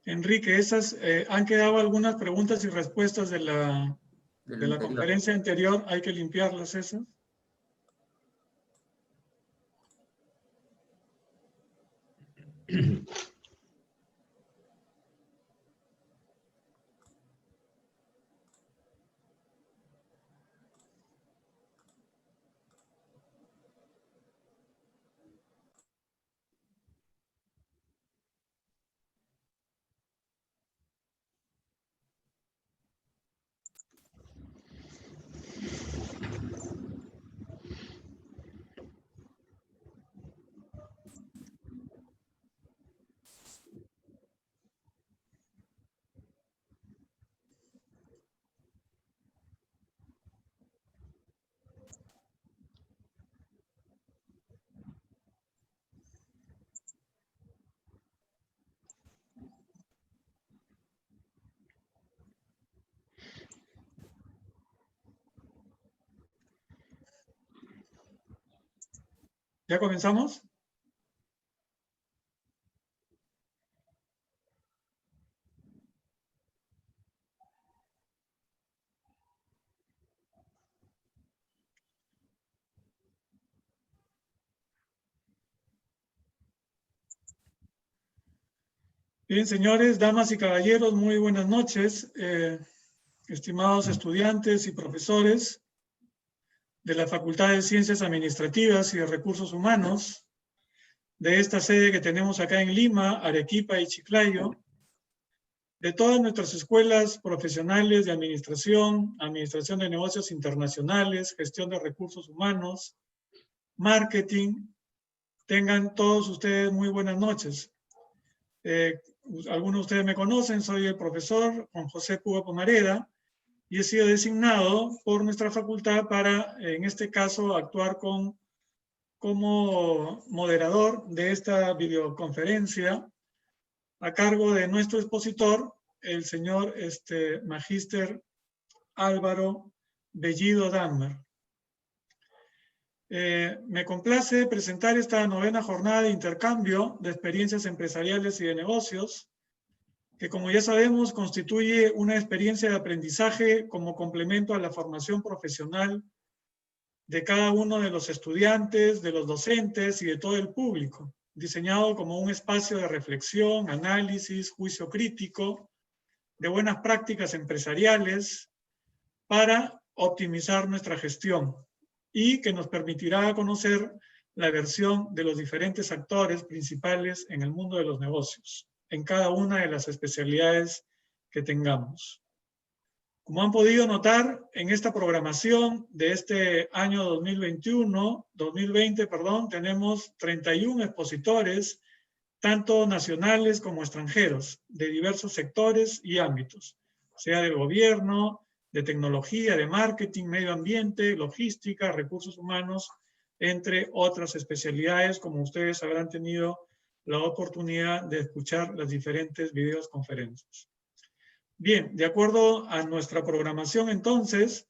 Enrique, han quedado algunas preguntas y respuestas de la conferencia anterior. Hay que limpiarlas esas. ¿Ya comenzamos? Bien, señores, damas y caballeros, muy buenas noches. Estimados estudiantes y profesores de la Facultad de Ciencias Administrativas y de Recursos Humanos, de esta sede que tenemos acá en Lima, Arequipa y Chiclayo, de todas nuestras escuelas profesionales de administración, administración de negocios internacionales, gestión de recursos humanos, marketing. Tengan todos ustedes muy buenas noches. Algunos de ustedes me conocen, soy el profesor Juan José Cuba Pomareda y he sido designado por nuestra facultad para, en este caso, actuar como moderador de esta videoconferencia a cargo de nuestro expositor, el señor Magíster Álvaro Bellido Dahmer. Me complace presentar esta 9ª jornada de intercambio de experiencias empresariales y de negocios, que como ya sabemos constituye una experiencia de aprendizaje como complemento a la formación profesional de cada uno de los estudiantes, de los docentes y de todo el público, diseñado como un espacio de reflexión, análisis, juicio crítico, de buenas prácticas empresariales para optimizar nuestra gestión y que nos permitirá conocer la versión de los diferentes actores principales en el mundo de los negocios, en cada una de las especialidades que tengamos. Como han podido notar, en esta programación de este año 2020, tenemos 31 expositores, tanto nacionales como extranjeros, de diversos sectores y ámbitos, sea del gobierno, de tecnología, de marketing, medio ambiente, logística, recursos humanos, entre otras especialidades, como ustedes habrán tenido la oportunidad de escuchar las diferentes videoconferencias. Bien, de acuerdo a nuestra programación entonces,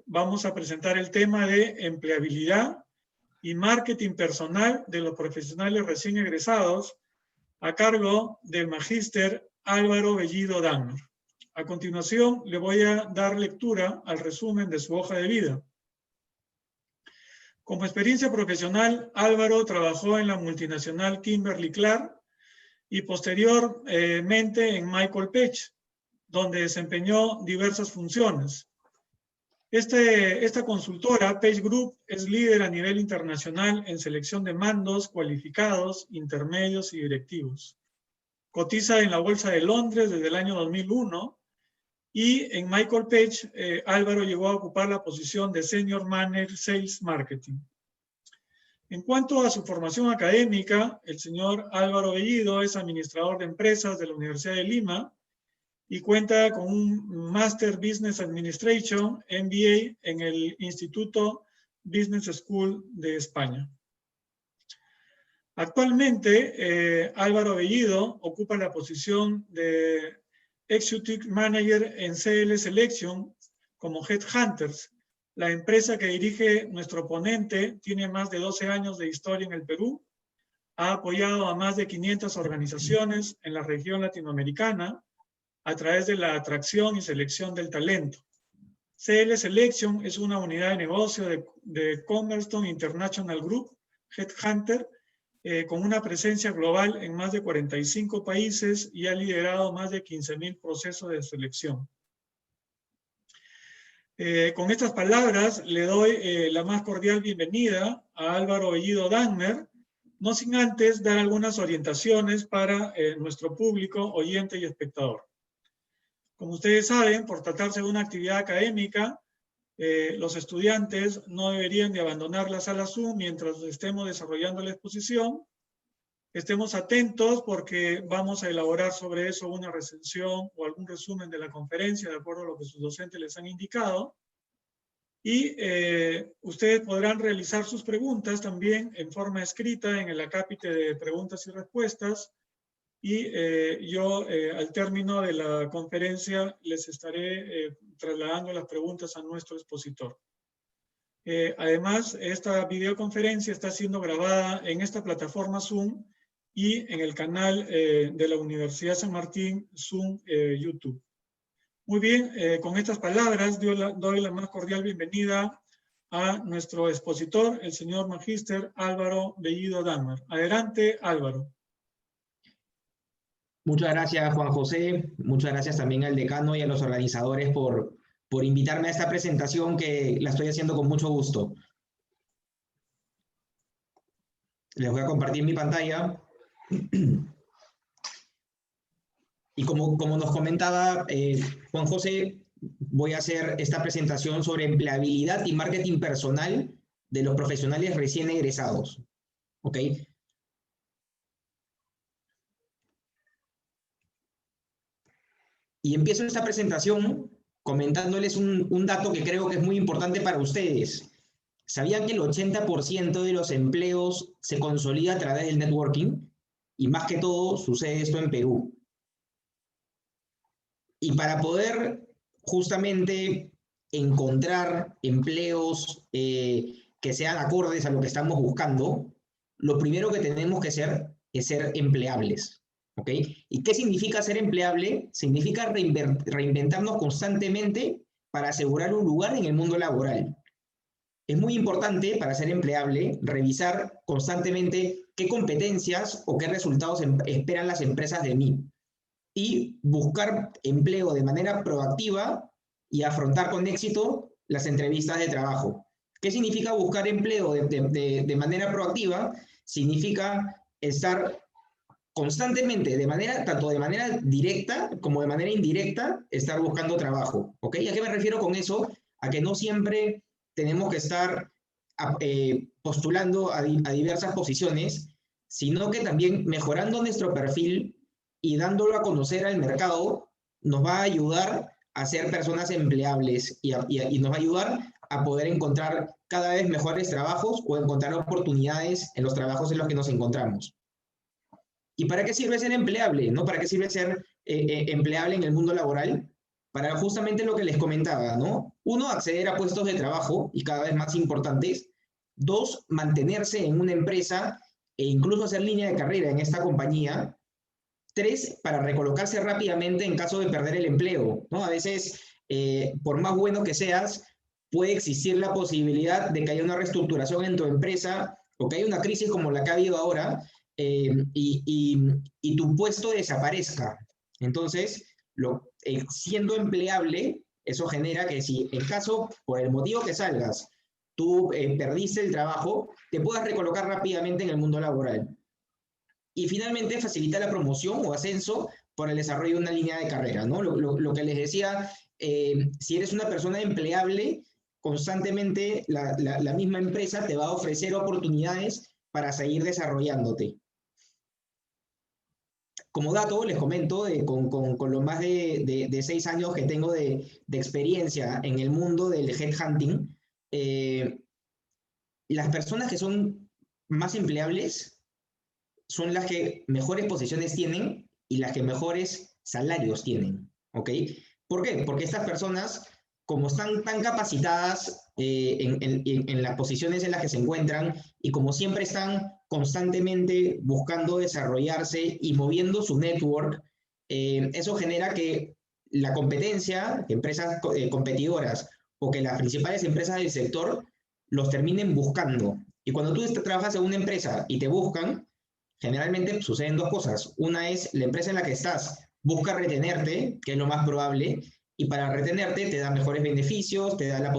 vamos a presentar el tema de empleabilidad y marketing personal de los profesionales recién egresados a cargo del magíster Álvaro Bellido Dahmer. A continuación, le voy a dar lectura al resumen de su hoja de vida. Como experiencia profesional, Álvaro trabajó en la multinacional Kimberly-Clark y posteriormente en Michael Page, donde desempeñó diversas funciones. Esta consultora, Page Group, es líder a nivel internacional en selección de mandos cualificados, intermedios y directivos. Cotiza en la Bolsa de Londres desde el año 2001 y en Michael Page, Álvaro llegó a ocupar la posición de Senior Manager Sales Marketing. En cuanto a su formación académica, el señor Álvaro Bellido es administrador de empresas de la Universidad de Lima y cuenta con un Master Business Administration, MBA, en el Instituto Business School de España. Actualmente, Álvaro Bellido ocupa la posición de Executive Manager en CL Selection como Headhunters. La empresa que dirige nuestro ponente tiene más de 12 años de historia en el Perú. ha apoyado a más de 500 organizaciones en la región latinoamericana a través de la atracción y selección del talento. CL Selection es una unidad de negocio de Cornerstone International Group, Headhunter, con una presencia global en más de 45 países y ha liderado más de 15.000 procesos de selección. Con estas palabras le doy la más cordial bienvenida a Álvaro Bellido Dahmer, no sin antes dar algunas orientaciones para nuestro público, oyente y espectador. Como ustedes saben, por tratarse de una actividad académica, los estudiantes no deberían de abandonar la sala Zoom mientras estemos desarrollando la exposición. Estemos atentos porque vamos a elaborar sobre eso una recensión o algún resumen de la conferencia de acuerdo a lo que sus docentes les han indicado. Y ustedes podrán realizar sus preguntas también en forma escrita en el acápite de preguntas y respuestas. Y yo al término de la conferencia les estaré trasladando las preguntas a nuestro expositor. Además, esta videoconferencia está siendo grabada en esta plataforma Zoom y en el canal de la Universidad San Martín, Zoom YouTube. Muy bien, con estas palabras doy la más cordial bienvenida a nuestro expositor, el señor Magíster Álvaro Bellido Dahmer. Adelante, Álvaro. Muchas gracias, Juan José. Muchas gracias también al decano y a los organizadores por invitarme a esta presentación que la estoy haciendo con mucho gusto. Les voy a compartir mi pantalla. Y como nos comentaba Juan José, voy a hacer esta presentación sobre empleabilidad y marketing personal de los profesionales recién egresados. ¿Ok? Y empiezo esta presentación comentándoles un dato que creo que es muy importante para ustedes. ¿Sabían que el 80% de los empleos se consolida a través del networking? Y más que todo, sucede esto en Perú. Y para poder justamente encontrar empleos que sean acordes a lo que estamos buscando, lo primero que tenemos que hacer es ser empleables. ¿Ok? ¿Y qué significa ser empleable? Significa reinventarnos constantemente para asegurar un lugar en el mundo laboral. Es muy importante para ser empleable revisar constantemente qué competencias o qué resultados esperan las empresas de mí y buscar empleo de manera proactiva y afrontar con éxito las entrevistas de trabajo. ¿Qué significa buscar empleo de manera proactiva? Significa estar constantemente, tanto de manera directa como de manera indirecta, estar buscando trabajo. ¿Ok? ¿A qué me refiero con eso? A que no siempre tenemos que estar postulando a diversas posiciones, sino que también mejorando nuestro perfil y dándolo a conocer al mercado nos va a ayudar a ser personas empleables y nos va a ayudar a poder encontrar cada vez mejores trabajos o encontrar oportunidades en los trabajos en los que nos encontramos. ¿Y para qué sirve ser empleable? ¿No? ¿Para qué sirve ser empleable en el mundo laboral? Para justamente lo que les comentaba, ¿no? 1, acceder a puestos de trabajo y cada vez más importantes. 2, mantenerse en una empresa e incluso hacer línea de carrera en esta compañía. 3, para recolocarse rápidamente en caso de perder el empleo, ¿no? A veces, por más bueno que seas, puede existir la posibilidad de que haya una reestructuración en tu empresa o que haya una crisis como la que ha habido ahora y tu puesto desaparezca. Entonces, siendo empleable, eso genera que si en caso, por el motivo que salgas, tú perdiste el trabajo, te puedas recolocar rápidamente en el mundo laboral. Y finalmente facilita la promoción o ascenso por el desarrollo de una línea de carrera, ¿no? Lo que les decía, si eres una persona empleable, constantemente la misma empresa te va a ofrecer oportunidades para seguir desarrollándote. Como dato, les comento, con los más de 6 años que tengo de experiencia en el mundo del headhunting, las personas que son más empleables son las que mejores posiciones tienen y las que mejores salarios tienen, ¿ok? ¿Por qué? Porque estas personas, como están tan capacitadas en las posiciones en las que se encuentran y como siempre están constantemente buscando desarrollarse y moviendo su network, eso genera que la competencia, que empresas competidoras o que las principales empresas del sector los terminen buscando. Y cuando tú trabajas en una empresa y te buscan, generalmente suceden dos cosas. Una es la empresa en la que estás busca retenerte, que es lo más probable, y para retenerte te da mejores beneficios, te da una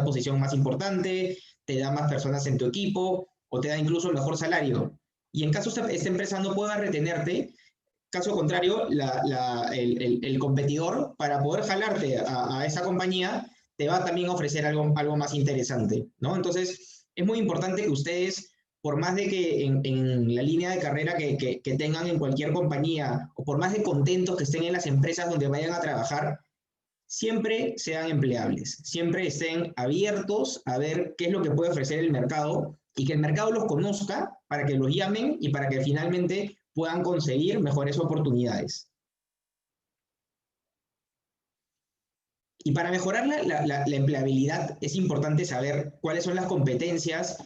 posición más importante, te da más personas en tu equipo o te da incluso mejor salario. Y en caso esta empresa no pueda retenerte, caso contrario, el competidor, para poder jalarte a esa compañía, te va también a ofrecer algo más interesante, ¿no? Entonces, es muy importante que ustedes, por más de que en la línea de carrera que tengan en cualquier compañía, o por más de contentos que estén en las empresas donde vayan a trabajar, siempre sean empleables, siempre estén abiertos a ver qué es lo que puede ofrecer el mercado y que el mercado los conozca para que los llamen y para que finalmente puedan conseguir mejores oportunidades. Y para mejorar la empleabilidad es importante saber cuáles son las competencias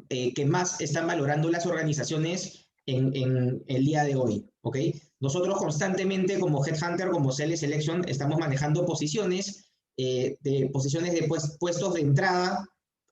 que más están valorando las organizaciones en el día de hoy, ¿ok? Nosotros constantemente como Headhunter, como Sales Selection, estamos manejando posiciones de puestos de entrada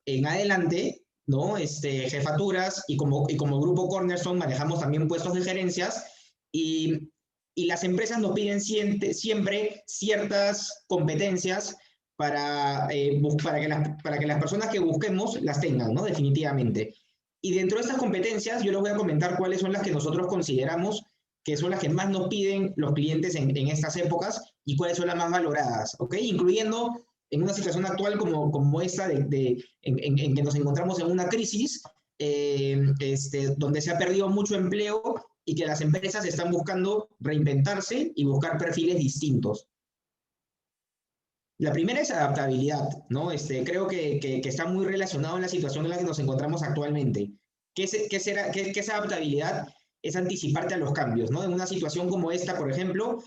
en adelante, ¿no? Jefaturas y como grupo Cornerstone manejamos también puestos de gerencias y las empresas nos piden siempre ciertas competencias para que las personas que busquemos las tengan, ¿no? Definitivamente. Y dentro de estas competencias, yo les voy a comentar cuáles son las que nosotros consideramos que son las que más nos piden los clientes en estas épocas y cuáles son las más valoradas, ¿ok? Incluyendo en una situación actual como esta en que nos encontramos en una crisis, donde se ha perdido mucho empleo y que las empresas están buscando reinventarse y buscar perfiles distintos. La primera es adaptabilidad, ¿no? Creo que está muy relacionado en la situación en la que nos encontramos actualmente. ¿Qué es adaptabilidad? Es anticiparte a los cambios, ¿no? En una situación como esta, por ejemplo,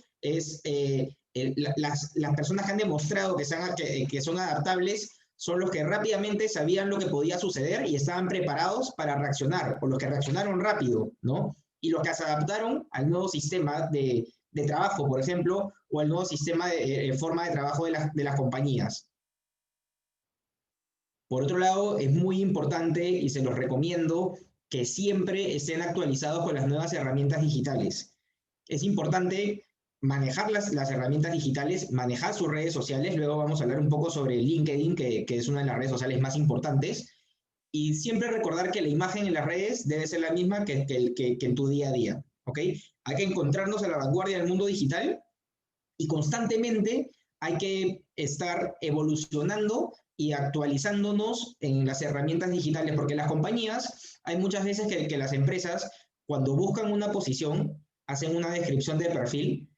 las personas que han demostrado que son adaptables son los que rápidamente sabían lo que podía suceder y estaban preparados para reaccionar, o los que reaccionaron rápido, ¿no? Y los que se adaptaron al nuevo sistema de trabajo, por ejemplo, o el nuevo sistema de forma de trabajo de las compañías. Por otro lado, es muy importante y se los recomiendo que siempre estén actualizados con las nuevas herramientas digitales. Es importante manejar las herramientas digitales, manejar sus redes sociales. Luego vamos a hablar un poco sobre LinkedIn, que es una de las redes sociales más importantes. Y siempre recordar que la imagen en las redes debe ser la misma que en tu día a día, ¿ok? Hay que encontrarnos a la vanguardia del mundo digital y constantemente hay que estar evolucionando y actualizándonos en las herramientas digitales, porque las compañías, hay muchas veces que las empresas, cuando buscan una posición, hacen una descripción de perfil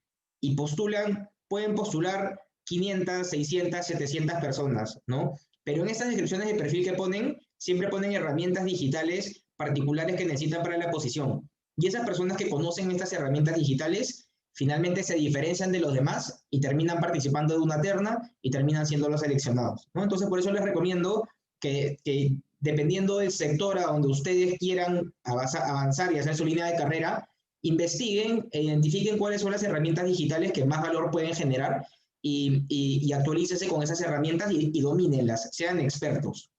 y pueden postular 500, 600, 700 personas, ¿no? Pero en estas descripciones de perfil que ponen, siempre ponen herramientas digitales particulares que necesitan para la posición. Y esas personas que conocen estas herramientas digitales finalmente se diferencian de los demás y terminan participando de una terna y terminan siendo los seleccionados, ¿no? Entonces, por eso les recomiendo que dependiendo del sector a donde ustedes quieran avanzar y hacer su línea de carrera, investiguen e identifiquen cuáles son las herramientas digitales que más valor pueden generar y actualícese con esas herramientas y domínenlas, sean expertos.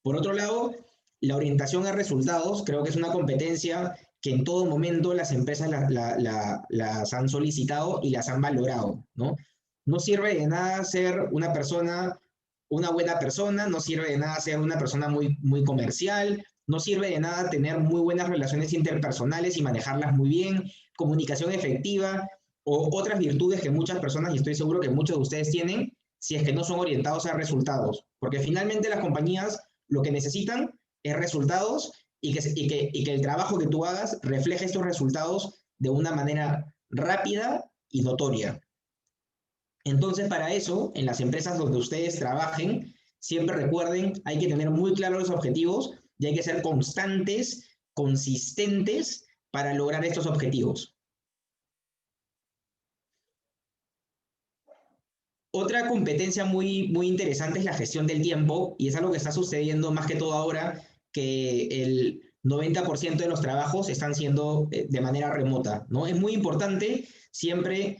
Por otro lado, la orientación a resultados creo que es una competencia que en todo momento las empresas las han solicitado y las han valorado, ¿no? No sirve de nada ser una buena persona, no sirve de nada ser una persona muy, muy comercial, no sirve de nada tener muy buenas relaciones interpersonales y manejarlas muy bien, comunicación efectiva o otras virtudes que muchas personas, y estoy seguro que muchos de ustedes tienen, si es que no son orientados a resultados. Porque finalmente las compañías lo que necesitan es resultados y que el trabajo que tú hagas refleje estos resultados de una manera rápida y notoria. Entonces, para eso, en las empresas donde ustedes trabajen, siempre recuerden, hay que tener muy claros los objetivos y hay que ser constantes, consistentes para lograr estos objetivos. Otra competencia muy, muy interesante es la gestión del tiempo y es algo que está sucediendo más que todo ahora que el 90% de los trabajos están siendo de manera remota, ¿no? Es muy importante siempre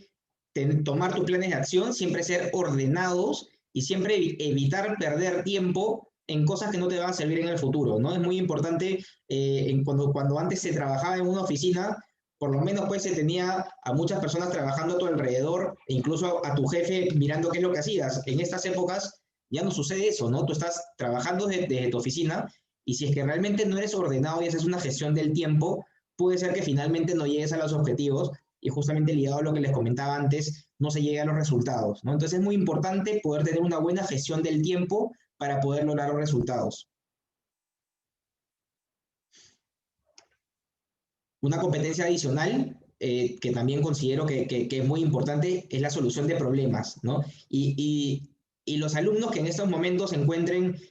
tomar tus planes de acción, siempre ser ordenados y siempre evitar perder tiempo en cosas que no te van a servir en el futuro, ¿no? Es muy importante, cuando antes se trabajaba en una oficina, por lo menos pues se tenía a muchas personas trabajando a tu alrededor, e incluso a tu jefe mirando qué es lo que hacías. En estas épocas ya no sucede eso, ¿no? Tú estás trabajando desde tu oficina y si es que realmente no eres ordenado y haces una gestión del tiempo, puede ser que finalmente no llegues a los objetivos y justamente ligado a lo que les comentaba antes, no se llegue a los resultados, ¿no? Entonces es muy importante poder tener una buena gestión del tiempo para poder lograr los resultados. Una competencia adicional que también considero que es muy importante es la solución de problemas, ¿no? Y los alumnos que en estos momentos encuentren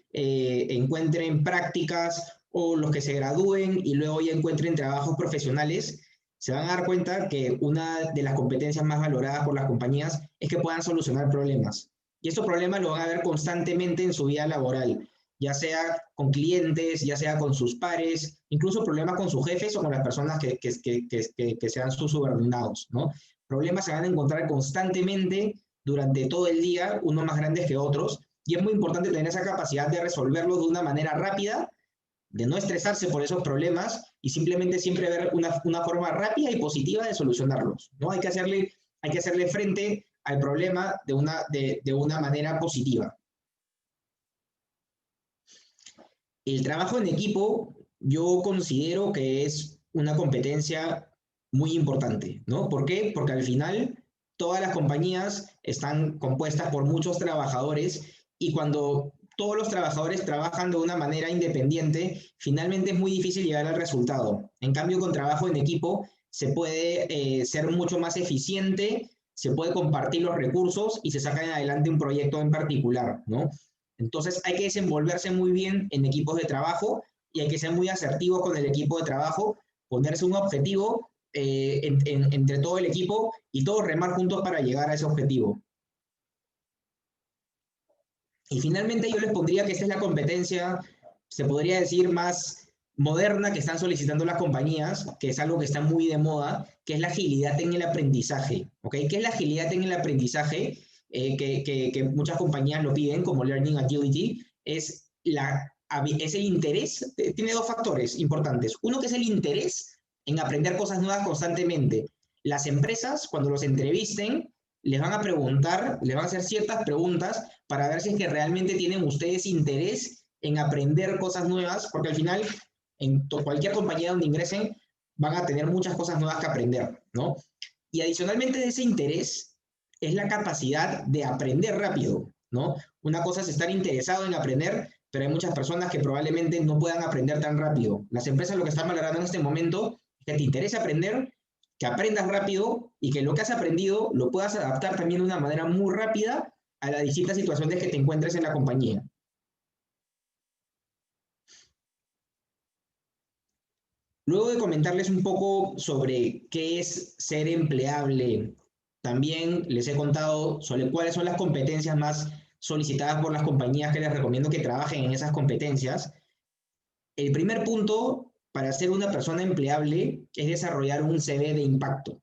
prácticas o los que se gradúen y luego ya encuentren trabajos profesionales, se van a dar cuenta que una de las competencias más valoradas por las compañías es que puedan solucionar problemas. Y estos problemas los van a ver constantemente en su vida laboral, ya sea con clientes, ya sea con sus pares, incluso problemas con sus jefes o con las personas que sean sus subordinados, ¿no? Problemas se van a encontrar constantemente durante todo el día, unos más grandes que otros, y es muy importante tener esa capacidad de resolverlos de una manera rápida, de no estresarse por esos problemas y simplemente siempre ver una forma rápida y positiva de solucionarlos, ¿no? Hay que hacerle frente al problema de una manera positiva. El trabajo en equipo yo considero que es una competencia muy importante, ¿no? ¿Por qué? Porque al final todas las compañías están compuestas por muchos trabajadores y cuando todos los trabajadores trabajan de una manera independiente, finalmente es muy difícil llegar al resultado. En cambio, con trabajo en equipo se puede ser mucho más eficiente, se puede compartir los recursos y se saca adelante un proyecto en particular, ¿no? Entonces hay que desenvolverse muy bien en equipos de trabajo y hay que ser muy asertivos con el equipo de trabajo, ponerse un objetivo entre todo el equipo y todos remar juntos para llegar a ese objetivo. Y finalmente yo les pondría que esta es la competencia, se podría decir, más moderna que están solicitando las compañías, que es algo que está muy de moda, que es la agilidad en el aprendizaje, ¿ok? ¿Qué es la agilidad en el aprendizaje? Que muchas compañías lo piden como Learning Agility, es el interés, tiene dos factores importantes. Uno que es el interés en aprender cosas nuevas constantemente. Las empresas, cuando los entrevisten, les van a preguntar, les van a hacer ciertas preguntas para ver si es que realmente tienen ustedes interés en aprender cosas nuevas, porque al final, en cualquier compañía donde ingresen, van a tener muchas cosas nuevas que aprender, ¿no? Y adicionalmente de ese interés, es la capacidad de aprender rápido, ¿no? Una cosa es estar interesado en aprender, pero hay muchas personas que probablemente no puedan aprender tan rápido. Las empresas lo que están valorando en este momento es que te interese aprender, que aprendas rápido y que lo que has aprendido lo puedas adaptar también de una manera muy rápida a las distintas situaciones que te encuentres en la compañía. Luego de comentarles un poco sobre qué es ser empleable, también les he contado sobre cuáles son las competencias más solicitadas por las compañías que les recomiendo que trabajen en esas competencias. El primer punto para ser una persona empleable es desarrollar un CV de impacto.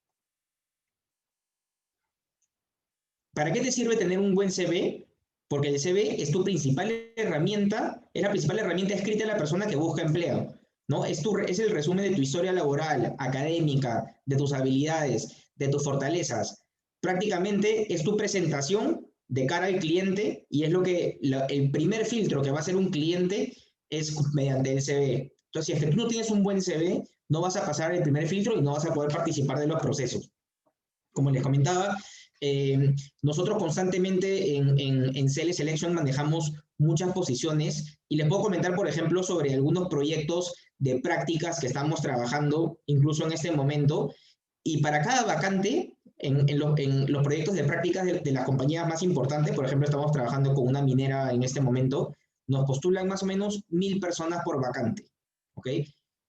¿Para qué te sirve tener un buen CV? Porque el CV es tu principal herramienta, es la principal herramienta escrita de la persona que busca empleo, ¿no? Es el resumen de tu historia laboral, académica, de tus habilidades, de tus fortalezas. Prácticamente es tu presentación de cara al cliente y es el primer filtro que va a hacer un cliente es mediante el CV. Entonces, si es que tú no tienes un buen CV, no vas a pasar el primer filtro y no vas a poder participar de los procesos. Como les comentaba, nosotros constantemente en CL Selection manejamos muchas posiciones y les puedo comentar, por ejemplo, sobre algunos proyectos de prácticas que estamos trabajando incluso en este momento. Y para cada vacante, en los proyectos de prácticas de las compañías más importantes, por ejemplo, estamos trabajando con una minera en este momento, nos postulan más o menos 1000 personas por vacante, ¿ok?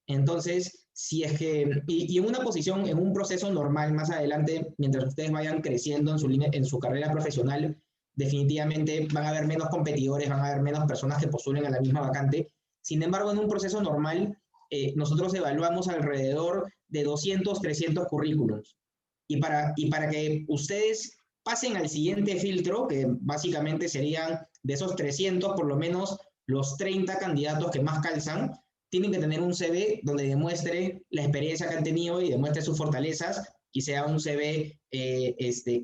Entonces, si es que, y en una posición, en un proceso normal más adelante, mientras ustedes vayan creciendo en su carrera profesional, definitivamente van a haber menos competidores, van a haber menos personas que postulen a la misma vacante. Sin embargo, en un proceso normal, nosotros evaluamos alrededor de 200, 300 currículums. Y para que ustedes pasen al siguiente filtro, que básicamente serían de esos 300, por lo menos los 30 candidatos que más calzan, tienen que tener un CV donde demuestre la experiencia que han tenido y demuestre sus fortalezas y sea un CV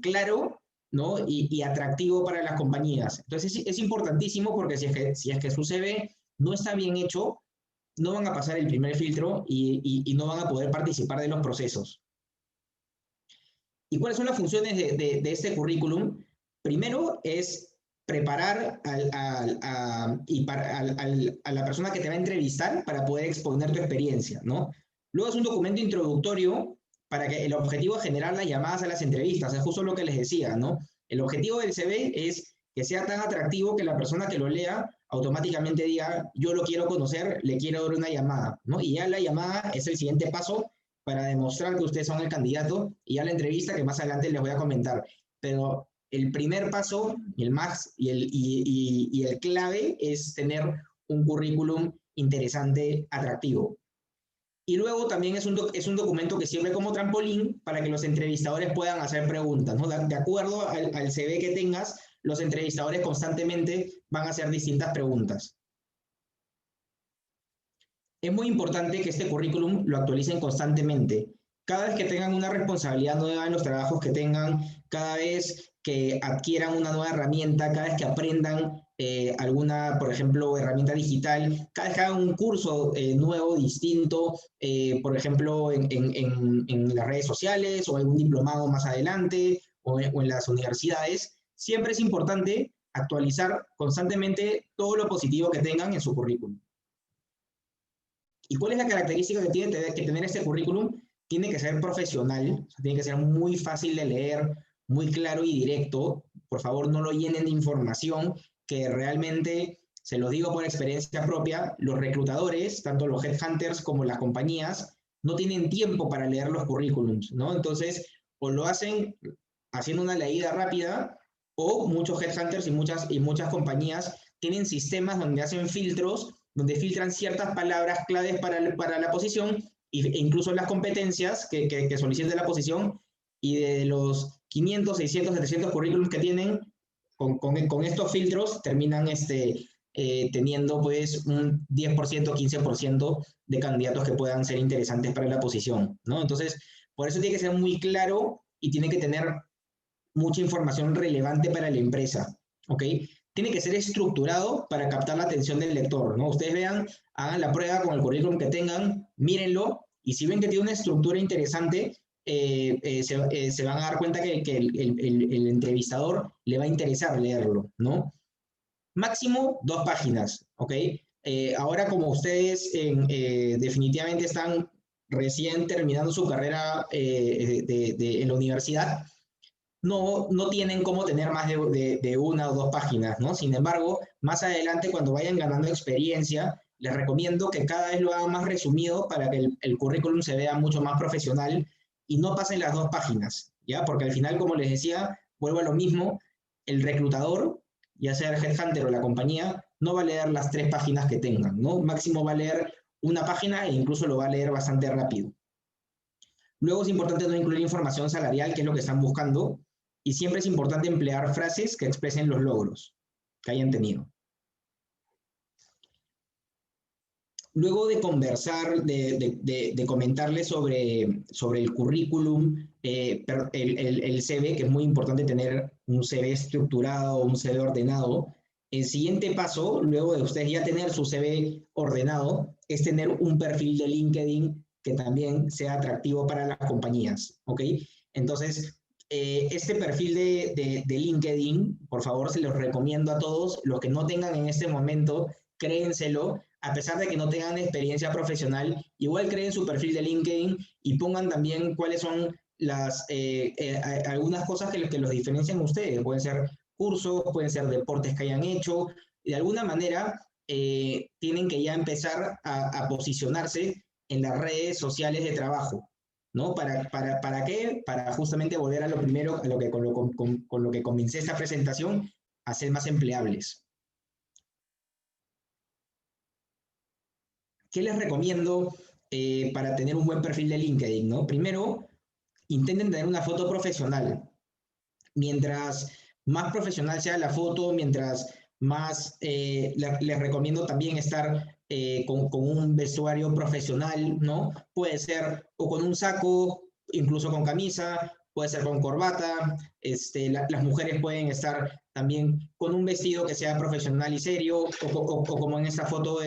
claro, ¿no? Y atractivo para las compañías. Entonces es importantísimo porque si es que su CV no está bien hecho, no van a pasar el primer filtro y no van a poder participar de los procesos. ¿Y cuáles son las funciones de este currículum? Primero es preparar a la persona que te va a entrevistar para poder exponer tu experiencia, ¿no? Luego es un documento introductorio para que el objetivo es generar las llamadas a las entrevistas, es justo lo que les decía, ¿no? El objetivo del CV es que sea tan atractivo que la persona que lo lea automáticamente diga, yo lo quiero conocer, le quiero dar una llamada, ¿no? Y ya la llamada es el siguiente paso para demostrar que ustedes son el candidato y ya la entrevista que más adelante les voy a comentar. Pero el primer paso y el clave es tener un currículum interesante, atractivo. Y luego también es un documento que sirve como trampolín para que los entrevistadores puedan hacer preguntas, ¿no? De acuerdo al CV que tengas, los entrevistadores constantemente van a hacer distintas preguntas. Es muy importante que este currículum lo actualicen constantemente. Cada vez que tengan una responsabilidad nueva en los trabajos que tengan, cada vez que adquieran una nueva herramienta, cada vez que aprendan alguna, por ejemplo, herramienta digital, cada vez que hagan un curso nuevo, distinto, por ejemplo, en las redes sociales o algún diplomado más adelante o en las universidades, siempre es importante actualizar constantemente todo lo positivo que tengan en su currículum. ¿Y cuál es la característica que tiene que tener este currículum? Tiene que ser profesional, tiene que ser muy fácil de leer, muy claro y directo. Por favor, no lo llenen de información que realmente, se los digo por experiencia propia, los reclutadores, tanto los headhunters como las compañías, no tienen tiempo para leer los currículums, ¿no? Entonces, o lo hacen haciendo una leída rápida, o muchos headhunters y muchas compañías tienen sistemas donde hacen filtros, donde filtran ciertas palabras claves para la posición e incluso las competencias que solicita la posición, y de los 500, 600, 700 currículums que tienen, con estos filtros terminan teniendo pues un 10%, 15% de candidatos que puedan ser interesantes para la posición, ¿no? Entonces, por eso tiene que ser muy claro y tiene que tener mucha información relevante para la empresa, ¿ok? Tiene que ser estructurado para captar la atención del lector, ¿no? Ustedes vean, hagan la prueba con el currículum que tengan, mírenlo, y si ven que tiene una estructura interesante, se van a dar cuenta que el entrevistador le va a interesar leerlo, ¿no? Máximo 2 páginas, ¿ok? Ahora, como ustedes definitivamente están recién terminando su carrera en la universidad, no tienen cómo tener más de 1 o 2 páginas, ¿no? Sin embargo, más adelante, cuando vayan ganando experiencia, les recomiendo que cada vez lo hagan más resumido para que el currículum se vea mucho más profesional y no pasen las 2 páginas, ¿ya? Porque al final, como les decía, vuelvo a lo mismo, el reclutador, ya sea el headhunter o la compañía, no va a leer las 3 páginas que tengan, ¿no? Máximo va a leer 1 página e incluso lo va a leer bastante rápido. Luego es importante no incluir información salarial, que es lo que están buscando, y siempre es importante emplear frases que expresen los logros que hayan tenido. Luego de conversar, de comentarles sobre el currículum, el CV, que es muy importante tener un CV estructurado, un CV ordenado, el siguiente paso, luego de ustedes ya tener su CV ordenado, es tener un perfil de LinkedIn que también sea atractivo para las compañías, ¿ok? Entonces, este perfil de LinkedIn, por favor, se los recomiendo a todos. Los que no tengan en este momento, créenselo. A pesar de que no tengan experiencia profesional, igual creen su perfil de LinkedIn y pongan también cuáles son algunas cosas que los diferencian a ustedes. Pueden ser cursos, pueden ser deportes que hayan hecho. De alguna manera, tienen que ya empezar a posicionarse en las redes sociales de trabajo, ¿no? ¿Para qué? Para justamente volver a lo primero, con lo que comencé esta presentación, a ser más empleables. ¿Qué les recomiendo para tener un buen perfil de LinkedIn, ¿no? Primero, intenten tener una foto profesional. Mientras más profesional sea la foto, mientras más les recomiendo también estar con un vestuario profesional, ¿no? Puede ser o con un saco, incluso con camisa, puede ser con corbata. Las mujeres pueden estar también con un vestido que sea profesional y serio, o como en esta foto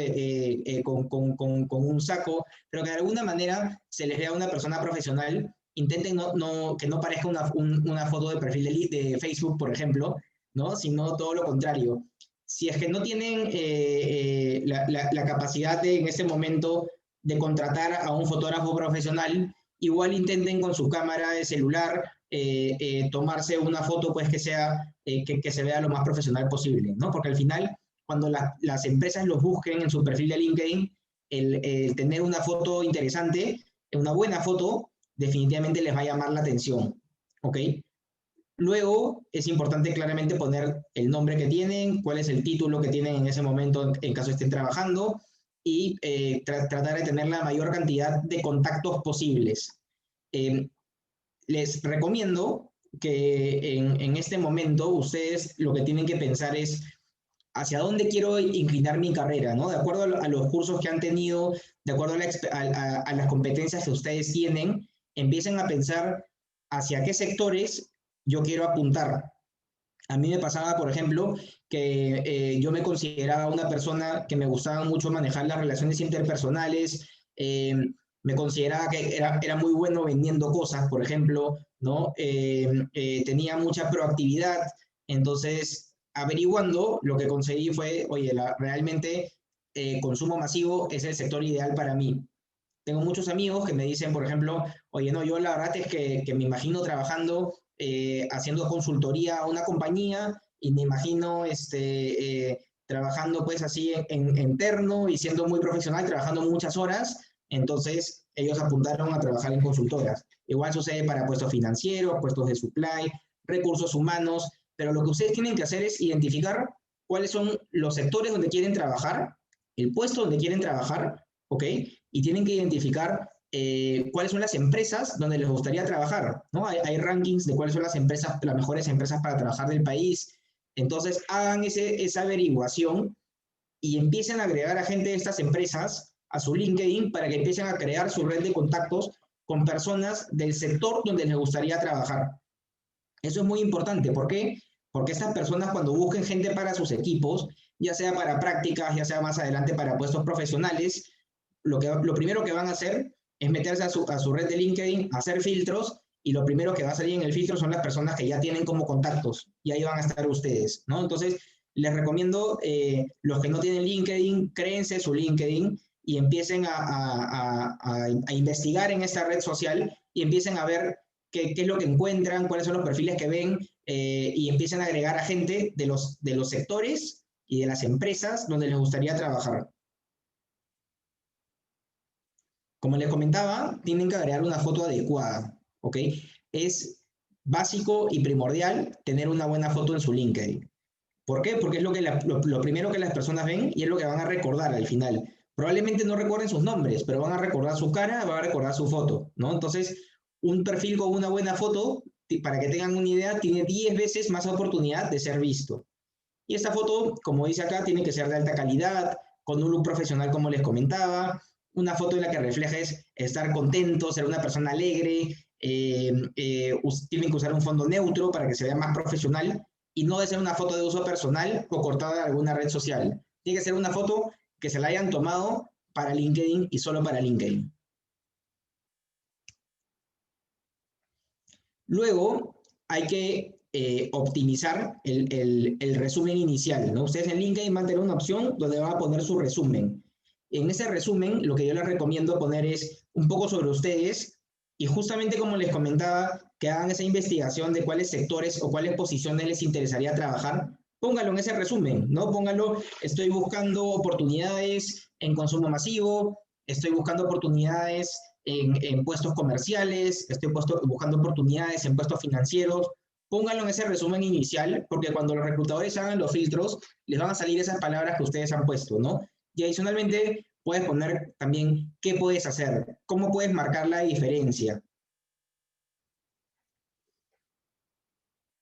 con un saco, pero que de alguna manera se les vea una persona profesional. Intenten que no parezca una foto de perfil de Facebook, por ejemplo, ¿no? Sino todo lo contrario. Si es que no tienen la capacidad en este momento de contratar a un fotógrafo profesional, igual intenten con su cámara de celular tomarse una foto pues que se vea lo más profesional posible, ¿no? Porque al final, cuando las empresas los busquen en su perfil de LinkedIn, el tener una foto interesante, una buena foto, definitivamente les va a llamar la atención, ¿ok? Luego es importante claramente poner el nombre que tienen, cuál es el título que tienen en ese momento en caso estén trabajando y tratar de tener la mayor cantidad de contactos posibles. Les recomiendo que en este momento ustedes lo que tienen que pensar es hacia dónde quiero inclinar mi carrera, ¿no? De acuerdo a los cursos que han tenido, de acuerdo a las competencias que ustedes tienen, empiecen a pensar hacia qué sectores yo quiero apuntar. A mí me pasaba, por ejemplo, que yo me consideraba una persona que me gustaba mucho manejar las relaciones interpersonales, me consideraba que era muy bueno vendiendo cosas, por ejemplo, ¿no? Tenía mucha proactividad, entonces averiguando lo que conseguí fue, oye, realmente consumo masivo es el sector ideal para mí. Tengo muchos amigos que me dicen, por ejemplo, oye, no, yo la verdad es que me imagino trabajando, haciendo consultoría a una compañía y me imagino trabajando pues así en terno y siendo muy profesional, trabajando muchas horas. Entonces ellos apuntaron a trabajar en consultoras. Igual sucede para puestos financieros, puestos de supply, recursos humanos, pero lo que ustedes tienen que hacer es identificar cuáles son los sectores donde quieren trabajar, el puesto donde quieren trabajar, ¿ok? Y tienen que identificar cuáles son las empresas donde les gustaría trabajar, ¿no? Hay rankings de cuáles son las empresas, las mejores empresas para trabajar del país. Entonces, hagan esa averiguación y empiecen a agregar a gente de estas empresas a su LinkedIn para que empiecen a crear su red de contactos con personas del sector donde les gustaría trabajar. Eso es muy importante. ¿Por qué? Porque estas personas cuando busquen gente para sus equipos, ya sea para prácticas, ya sea más adelante para puestos profesionales, lo primero que van a hacer es meterse a su red de LinkedIn, hacer filtros, y lo primero que va a salir en el filtro son las personas que ya tienen como contactos, y ahí van a estar ustedes, ¿no? Entonces, les recomiendo, los que no tienen LinkedIn, créense su LinkedIn y empiecen a investigar en esta red social y empiecen a ver qué es lo que encuentran, cuáles son los perfiles que ven, y empiecen a agregar a gente de los sectores y de las empresas donde les gustaría trabajar. Como les comentaba, tienen que agregar una foto adecuada, ¿ok? Es básico y primordial tener una buena foto en su LinkedIn. ¿Por qué? Porque es lo primero que las personas ven y es lo que van a recordar al final. Probablemente no recuerden sus nombres, pero van a recordar su cara, van a recordar su foto, ¿no? Entonces, un perfil con una buena foto, para que tengan una idea, tiene 10 veces más oportunidad de ser visto. Y esta foto, como dice acá, tiene que ser de alta calidad, con un look profesional como les comentaba, una foto en la que reflejes estar contento, ser una persona alegre, tienen que usar un fondo neutro para que se vea más profesional y no de ser una foto de uso personal o cortada de alguna red social. Tiene que ser una foto que se la hayan tomado para LinkedIn y solo para LinkedIn. Luego hay que optimizar el resumen inicial, ¿no? Ustedes en LinkedIn van a tener una opción donde van a poner su resumen. En ese resumen, lo que yo les recomiendo poner es un poco sobre ustedes y justamente como les comentaba, que hagan esa investigación de cuáles sectores o cuáles posiciones les interesaría trabajar, póngalo en ese resumen, ¿no? Póngalo, estoy buscando oportunidades en consumo masivo, estoy buscando oportunidades en puestos comerciales, estoy buscando oportunidades en puestos financieros. Pónganlo en ese resumen inicial, porque cuando los reclutadores hagan los filtros, les van a salir esas palabras que ustedes han puesto, ¿no? Y adicionalmente, puedes poner también qué puedes hacer, cómo puedes marcar la diferencia.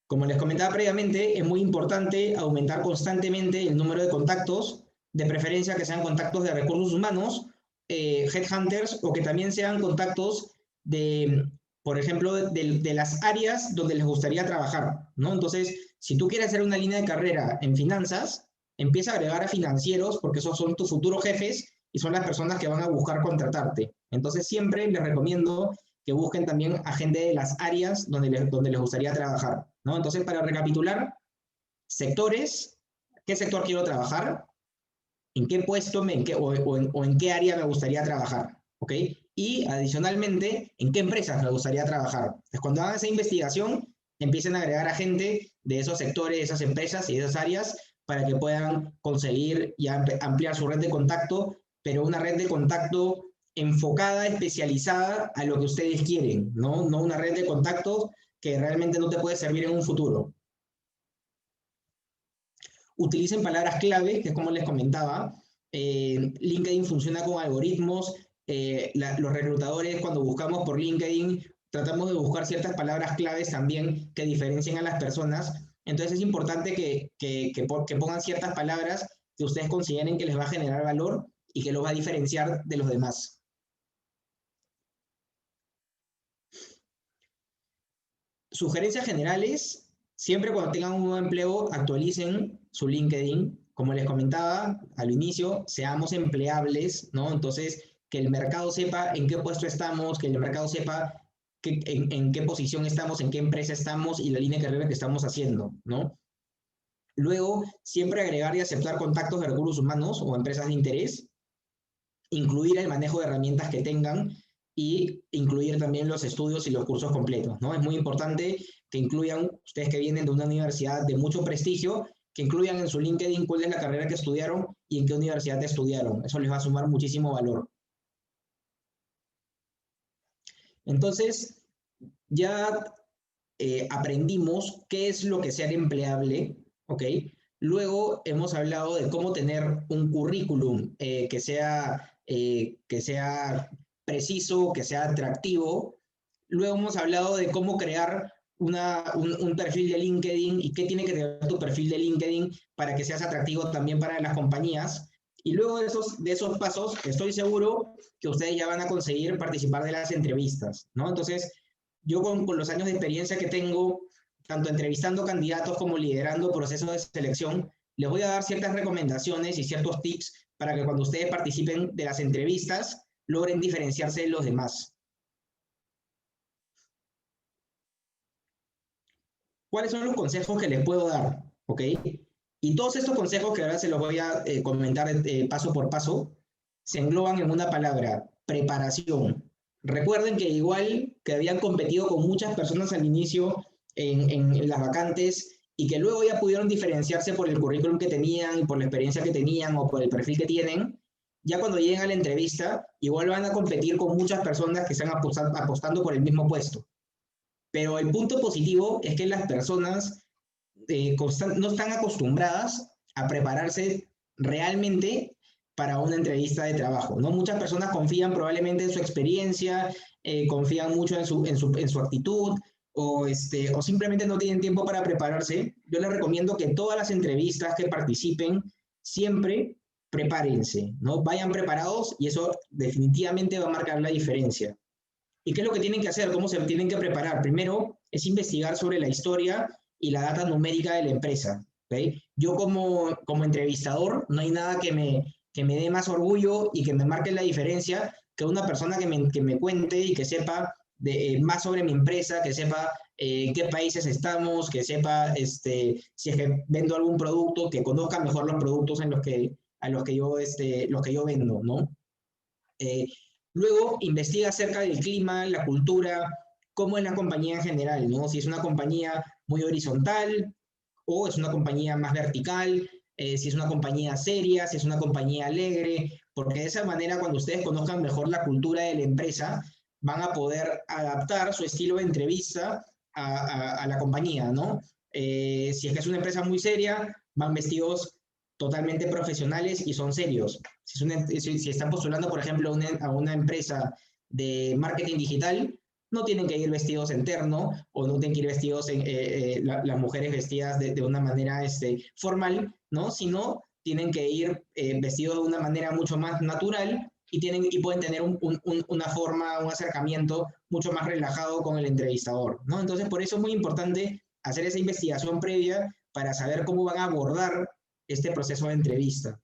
Como les comentaba previamente, es muy importante aumentar constantemente el número de contactos, de preferencia que sean contactos de recursos humanos, headhunters, o que también sean contactos de, por ejemplo, de las áreas donde les gustaría trabajar, ¿no? Entonces, si tú quieres hacer una línea de carrera en finanzas, empieza a agregar a financieros, porque esos son tus futuros jefes y son las personas que van a buscar contratarte. Entonces, siempre les recomiendo que busquen también a gente de las áreas donde les gustaría trabajar, ¿no? Entonces, para recapitular, sectores, ¿qué sector quiero trabajar? ¿En qué puesto o en qué área me gustaría trabajar? ¿Ok? Y adicionalmente, ¿en qué empresas me gustaría trabajar? Entonces, cuando hagan esa investigación, empiecen a agregar a gente de esos sectores, de esas empresas y de esas áreas para que puedan conseguir y ampliar su red de contacto, pero una red de contacto enfocada, especializada a lo que ustedes quieren, ¿no? No una red de contactos que realmente no te puede servir en un futuro. Utilicen palabras clave, que es como les comentaba. LinkedIn funciona con algoritmos. Los reclutadores, cuando buscamos por LinkedIn, tratamos de buscar ciertas palabras claves también que diferencien a las personas. Entonces es importante que pongan ciertas palabras que ustedes consideren que les va a generar valor y que los va a diferenciar de los demás. Sugerencias generales, siempre cuando tengan un nuevo empleo, actualicen su LinkedIn. Como les comentaba al inicio, seamos empleables, ¿no? Entonces, que el mercado sepa en qué puesto estamos, que el mercado sepa en qué posición estamos, en qué empresa estamos y la línea de carrera que estamos haciendo, ¿no? Luego, siempre agregar y aceptar contactos de recursos humanos o empresas de interés, incluir el manejo de herramientas que tengan y incluir también los estudios y los cursos completos, ¿no? Es muy importante que incluyan, ustedes que vienen de una universidad de mucho prestigio, que incluyan en su LinkedIn cuál es la carrera que estudiaron y en qué universidad estudiaron. Eso les va a sumar muchísimo valor. Entonces, ya aprendimos qué es lo que es ser empleable, ¿ok? Luego hemos hablado de cómo tener un currículum que sea preciso, que sea atractivo. Luego hemos hablado de cómo crear un perfil de LinkedIn y qué tiene que tener tu perfil de LinkedIn para que seas atractivo también para las compañías. Y luego de esos pasos, estoy seguro que ustedes ya van a conseguir participar de las entrevistas, ¿no? Entonces, yo con los años de experiencia que tengo, tanto entrevistando candidatos como liderando procesos de selección, les voy a dar ciertas recomendaciones y ciertos tips para que cuando ustedes participen de las entrevistas, logren diferenciarse de los demás. ¿Cuáles son los consejos que les puedo dar? ¿Ok? Y todos estos consejos que ahora se los voy a comentar paso por paso, se engloban en una palabra: preparación. Recuerden que igual que habían competido con muchas personas al inicio en las vacantes y que luego ya pudieron diferenciarse por el currículum que tenían, por la experiencia que tenían o por el perfil que tienen, ya cuando lleguen a la entrevista, igual van a competir con muchas personas que están apostando por el mismo puesto. Pero el punto positivo es que las personas no están acostumbradas a prepararse realmente para una entrevista de trabajo, ¿no? Muchas personas confían probablemente en su experiencia, confían mucho en su actitud, o simplemente no tienen tiempo para prepararse. Yo les recomiendo que todas las entrevistas que participen, siempre prepárense, ¿no? Vayan preparados y eso definitivamente va a marcar la diferencia. ¿Y qué es lo que tienen que hacer? ¿Cómo se tienen que preparar? Primero es investigar sobre la historia y la data numérica de la empresa. ¿Okay? Yo como entrevistador, no hay nada que me dé más orgullo y que me marque la diferencia que una persona que me cuente y que sepa más sobre mi empresa, que sepa en qué países estamos, que sepa si es que vendo algún producto, que conozca mejor los productos a los que yo vendo, ¿no? Luego investiga acerca del clima, la cultura, cómo es la compañía en general, ¿no? Si es una compañía muy horizontal o es una compañía más vertical, si es una compañía seria, si es una compañía alegre, porque de esa manera cuando ustedes conozcan mejor la cultura de la empresa, van a poder adaptar su estilo de entrevista a la compañía, ¿no? Si es que es una empresa muy seria, van vestidos totalmente profesionales y son serios. Si están postulando, por ejemplo, a una empresa de marketing digital, no tienen que ir vestidos en terno o no tienen que ir vestidos, las mujeres vestidas de una manera formal, ¿no? Sino tienen que ir vestidos de una manera mucho más natural y pueden tener una forma, un acercamiento mucho más relajado con el entrevistador, ¿no? Entonces, por eso es muy importante hacer esa investigación previa para saber cómo van a abordar este proceso de entrevista.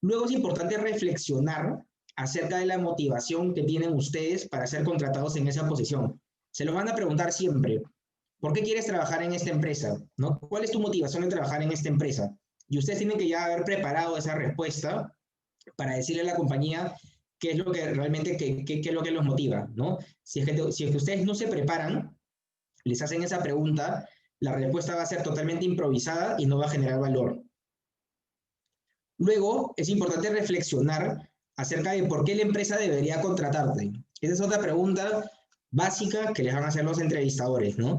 Luego es importante reflexionar acerca de la motivación que tienen ustedes para ser contratados en esa posición. Se lo van a preguntar siempre. ¿Por qué quieres trabajar en esta empresa? ¿No? ¿Cuál es tu motivación de trabajar en esta empresa? Y ustedes tienen que ya haber preparado esa respuesta para decirle a la compañía qué es lo que realmente qué es lo que los motiva, ¿no? Si es que ustedes no se preparan, les hacen esa pregunta, la respuesta va a ser totalmente improvisada y no va a generar valor. Luego, es importante reflexionar acerca de por qué la empresa debería contratarte. Esa es otra pregunta básica que les van a hacer los entrevistadores, ¿no?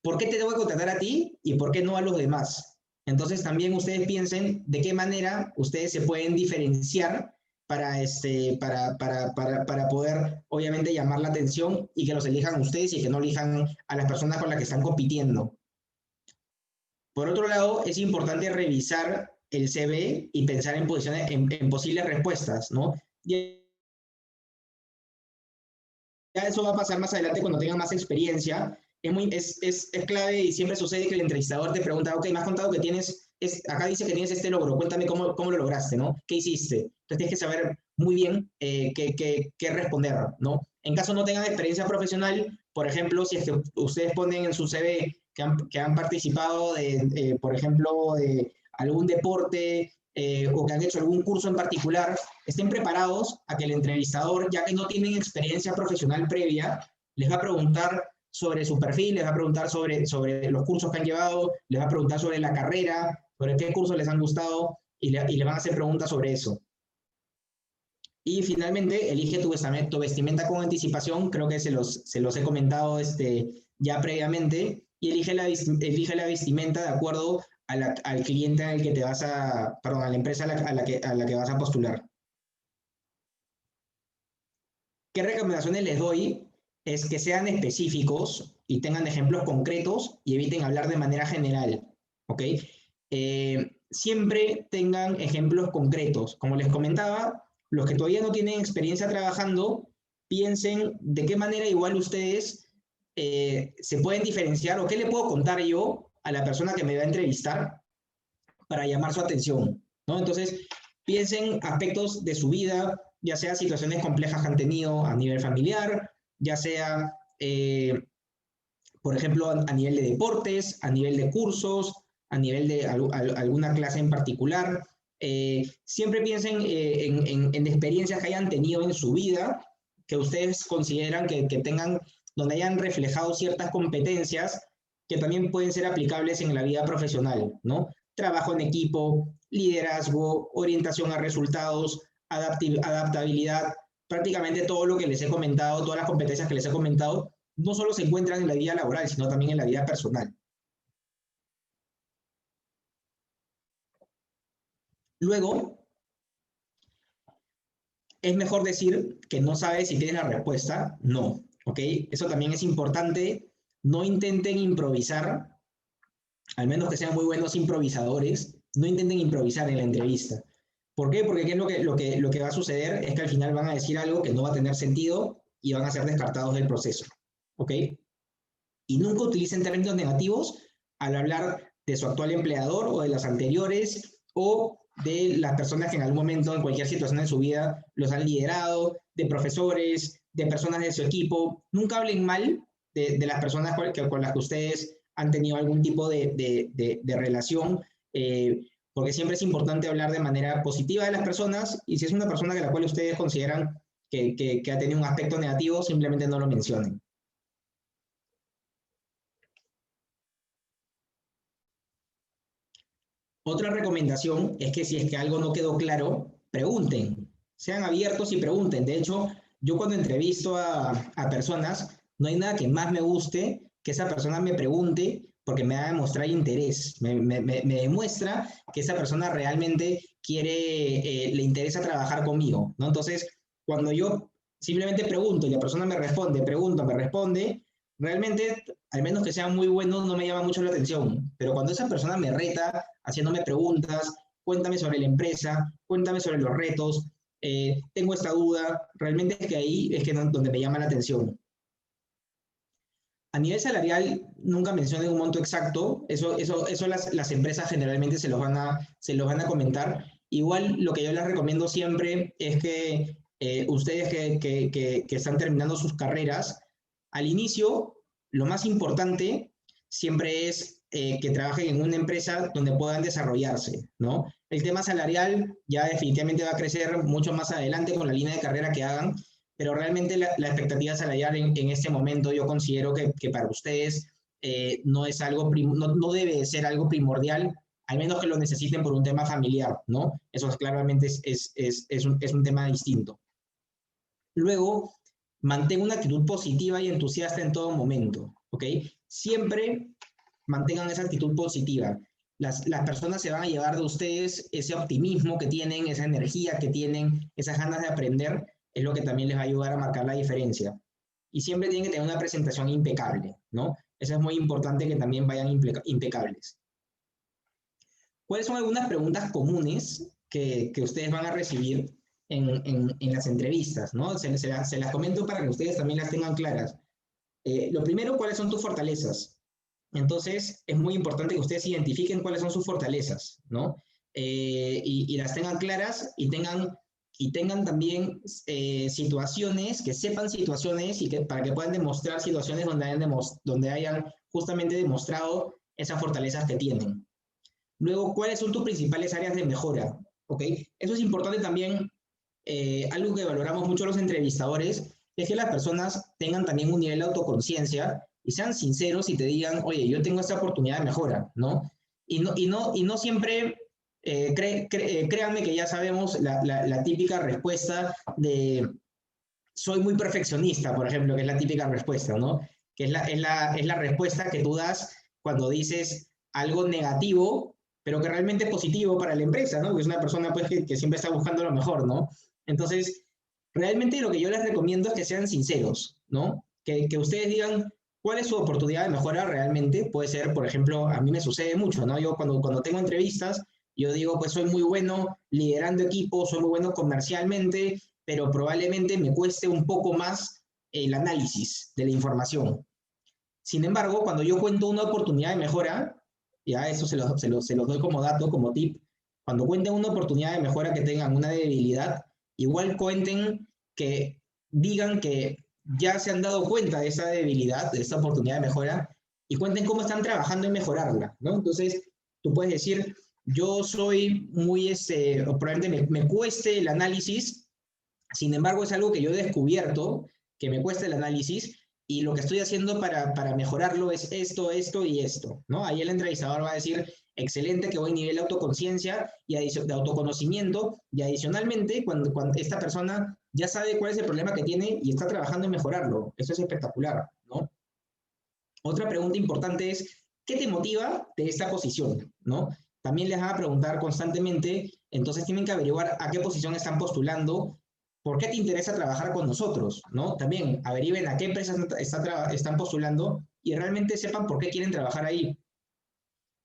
¿Por qué te debo contratar a ti y por qué no a los demás? Entonces, también ustedes piensen de qué manera ustedes se pueden diferenciar para poder, obviamente, llamar la atención y que los elijan ustedes y que no elijan a las personas con las que están compitiendo. Por otro lado, es importante revisar el CV y pensar en posibles respuestas, ¿no? Ya eso va a pasar más adelante cuando tengan más experiencia. Es clave y siempre sucede que el entrevistador te pregunta, ok, me has contado que tienes, acá dice que tienes este logro, cuéntame cómo lo lograste, ¿no? ¿Qué hiciste? Entonces tienes que saber muy bien qué responder, ¿no? En caso no tengan experiencia profesional, por ejemplo, si es que ustedes ponen en su CV que han participado por ejemplo, de algún deporte o que han hecho algún curso en particular, estén preparados a que el entrevistador, ya que no tienen experiencia profesional previa, les va a preguntar sobre su perfil, les va a preguntar sobre los cursos que han llevado, les va a preguntar sobre la carrera, sobre qué cursos les han gustado y le van a hacer preguntas sobre eso. Y finalmente, elige tu vestimenta con anticipación, creo que se los he comentado ya previamente, y elige la vestimenta de acuerdo al cliente al que te vas perdón, a la empresa a la que vas a postular. ¿Qué recomendaciones les doy? Es que sean específicos y tengan ejemplos concretos y eviten hablar de manera general, ¿ok? Siempre tengan ejemplos concretos. Como les comentaba, los que todavía no tienen experiencia trabajando, piensen de qué manera igual ustedes se pueden diferenciar o qué le puedo contar yo a la persona que me va a entrevistar para llamar su atención, ¿no? Entonces, piensen aspectos de su vida, ya sea situaciones complejas que han tenido a nivel familiar, ya sea, por ejemplo, a nivel de deportes, a nivel de cursos, a nivel de alguna clase en particular. Siempre piensen en experiencias que hayan tenido en su vida, que ustedes consideran que tengan, donde hayan reflejado ciertas competencias que también pueden ser aplicables en la vida profesional, ¿no? Trabajo en equipo, liderazgo, orientación a resultados, adaptabilidad, prácticamente todo lo que les he comentado, todas las competencias que les he comentado, no solo se encuentran en la vida laboral, sino también en la vida personal. Luego, es mejor decir que no sabes si tienes la respuesta, no, ¿ok? Eso también es importante. No intenten improvisar, al menos que sean muy buenos improvisadores, no intenten improvisar en la entrevista. ¿Por qué? Porque ¿qué es lo que va a suceder? Es que al final van a decir algo que no va a tener sentido y van a ser descartados del proceso, ¿ok? Y nunca utilicen términos negativos al hablar de su actual empleador o de los anteriores o de las personas que en algún momento, en cualquier situación de su vida, los han liderado, de profesores, de personas de su equipo. Nunca hablen mal de las personas con las que ustedes han tenido algún tipo de relación, porque siempre es importante hablar de manera positiva de las personas, y si es una persona de la cual ustedes consideran que ha tenido un aspecto negativo, simplemente no lo mencionen. Otra recomendación es que si es que algo no quedó claro, pregunten, sean abiertos y pregunten. De hecho, yo cuando entrevisto a personas, no hay nada que más me guste que esa persona me pregunte porque me va a demostrar interés, me demuestra que esa persona realmente quiere, le interesa trabajar conmigo, ¿no? Entonces, cuando yo simplemente pregunto y la persona me responde, pregunto, me responde, realmente, al menos que sea muy bueno, no me llama mucho la atención. Pero cuando esa persona me reta, haciéndome preguntas, cuéntame sobre la empresa, cuéntame sobre los retos, tengo esta duda, realmente es que ahí es que donde me llama la atención. A nivel salarial, nunca mencioné un monto exacto, eso las empresas generalmente se los van a comentar. Igual lo que yo les recomiendo siempre es que ustedes que están terminando sus carreras, al inicio, lo más importante siempre es que trabajen en una empresa donde puedan desarrollarse, ¿no? El tema salarial ya definitivamente va a crecer mucho más adelante con la línea de carrera que hagan, pero realmente la expectativa salarial en este momento yo considero que para ustedes no es algo, no debe ser algo primordial, al menos que lo necesiten por un tema familiar, ¿no? Eso claramente es un tema distinto. Luego, mantén una actitud positiva y entusiasta en todo momento, ¿ok? Siempre mantengan esa actitud positiva. Las personas se van a llevar de ustedes ese optimismo que tienen, esa energía que tienen, esas ganas de aprender, es lo que también les va a ayudar a marcar la diferencia. Y siempre tienen que tener una presentación impecable, ¿no? Eso es muy importante que también vayan impecables. ¿Cuáles son algunas preguntas comunes que ustedes van a recibir en las entrevistas, ¿no? Se las comento para que ustedes también las tengan claras. Lo primero, ¿cuáles son tus fortalezas? Entonces, es muy importante que ustedes identifiquen cuáles son sus fortalezas, ¿no? Y las tengan claras y tengan también situaciones, que sepan situaciones y para que puedan demostrar situaciones donde hayan justamente demostrado esas fortalezas que tienen. Luego, ¿cuáles son tus principales áreas de mejora? ¿Ok? Eso es importante también. Algo que valoramos mucho los entrevistadores es que las personas tengan también un nivel de autoconciencia y sean sinceros y te digan, oye, yo tengo esta oportunidad de mejora, ¿no? Y no siempre, créanme que ya sabemos la típica respuesta de soy muy perfeccionista, por ejemplo, que es la típica respuesta, ¿no? Que es la respuesta que tú das cuando dices algo negativo, pero que realmente es positivo para la empresa, ¿no? Que es una persona pues, que siempre está buscando lo mejor, ¿no? Entonces, realmente lo que yo les recomiendo es que sean sinceros, ¿no? Que ustedes digan cuál es su oportunidad de mejora realmente. Puede ser, por ejemplo, a mí me sucede mucho, ¿no? Yo cuando tengo entrevistas, yo digo, pues soy muy bueno liderando equipos, soy muy bueno comercialmente, pero probablemente me cueste un poco más el análisis de la información. Sin embargo, cuando yo cuento una oportunidad de mejora, ya eso se los doy como dato, como tip, cuando cuenten una oportunidad de mejora que tengan una debilidad, igual cuenten que digan que ya se han dado cuenta de esa debilidad, de esa oportunidad de mejora, y cuenten cómo están trabajando en mejorarla, ¿no? Entonces, tú puedes decir, yo soy muy, probablemente me cueste el análisis, sin embargo, es algo que yo he descubierto, que me cuesta el análisis, y lo que estoy haciendo para mejorarlo es esto, esto y esto, ¿no? Ahí el entrevistador va a decir, excelente, que voy a nivel de autoconciencia y de autoconocimiento, y adicionalmente, cuando esta persona ya sabe cuál es el problema que tiene y está trabajando en mejorarlo. Eso es espectacular, ¿no? Otra pregunta importante es, ¿qué te motiva de esta posición, ¿no? También les van a preguntar constantemente, entonces tienen que averiguar a qué posición están postulando, por qué te interesa trabajar con nosotros, ¿no? También averigüen a qué empresas están postulando y realmente sepan por qué quieren trabajar ahí.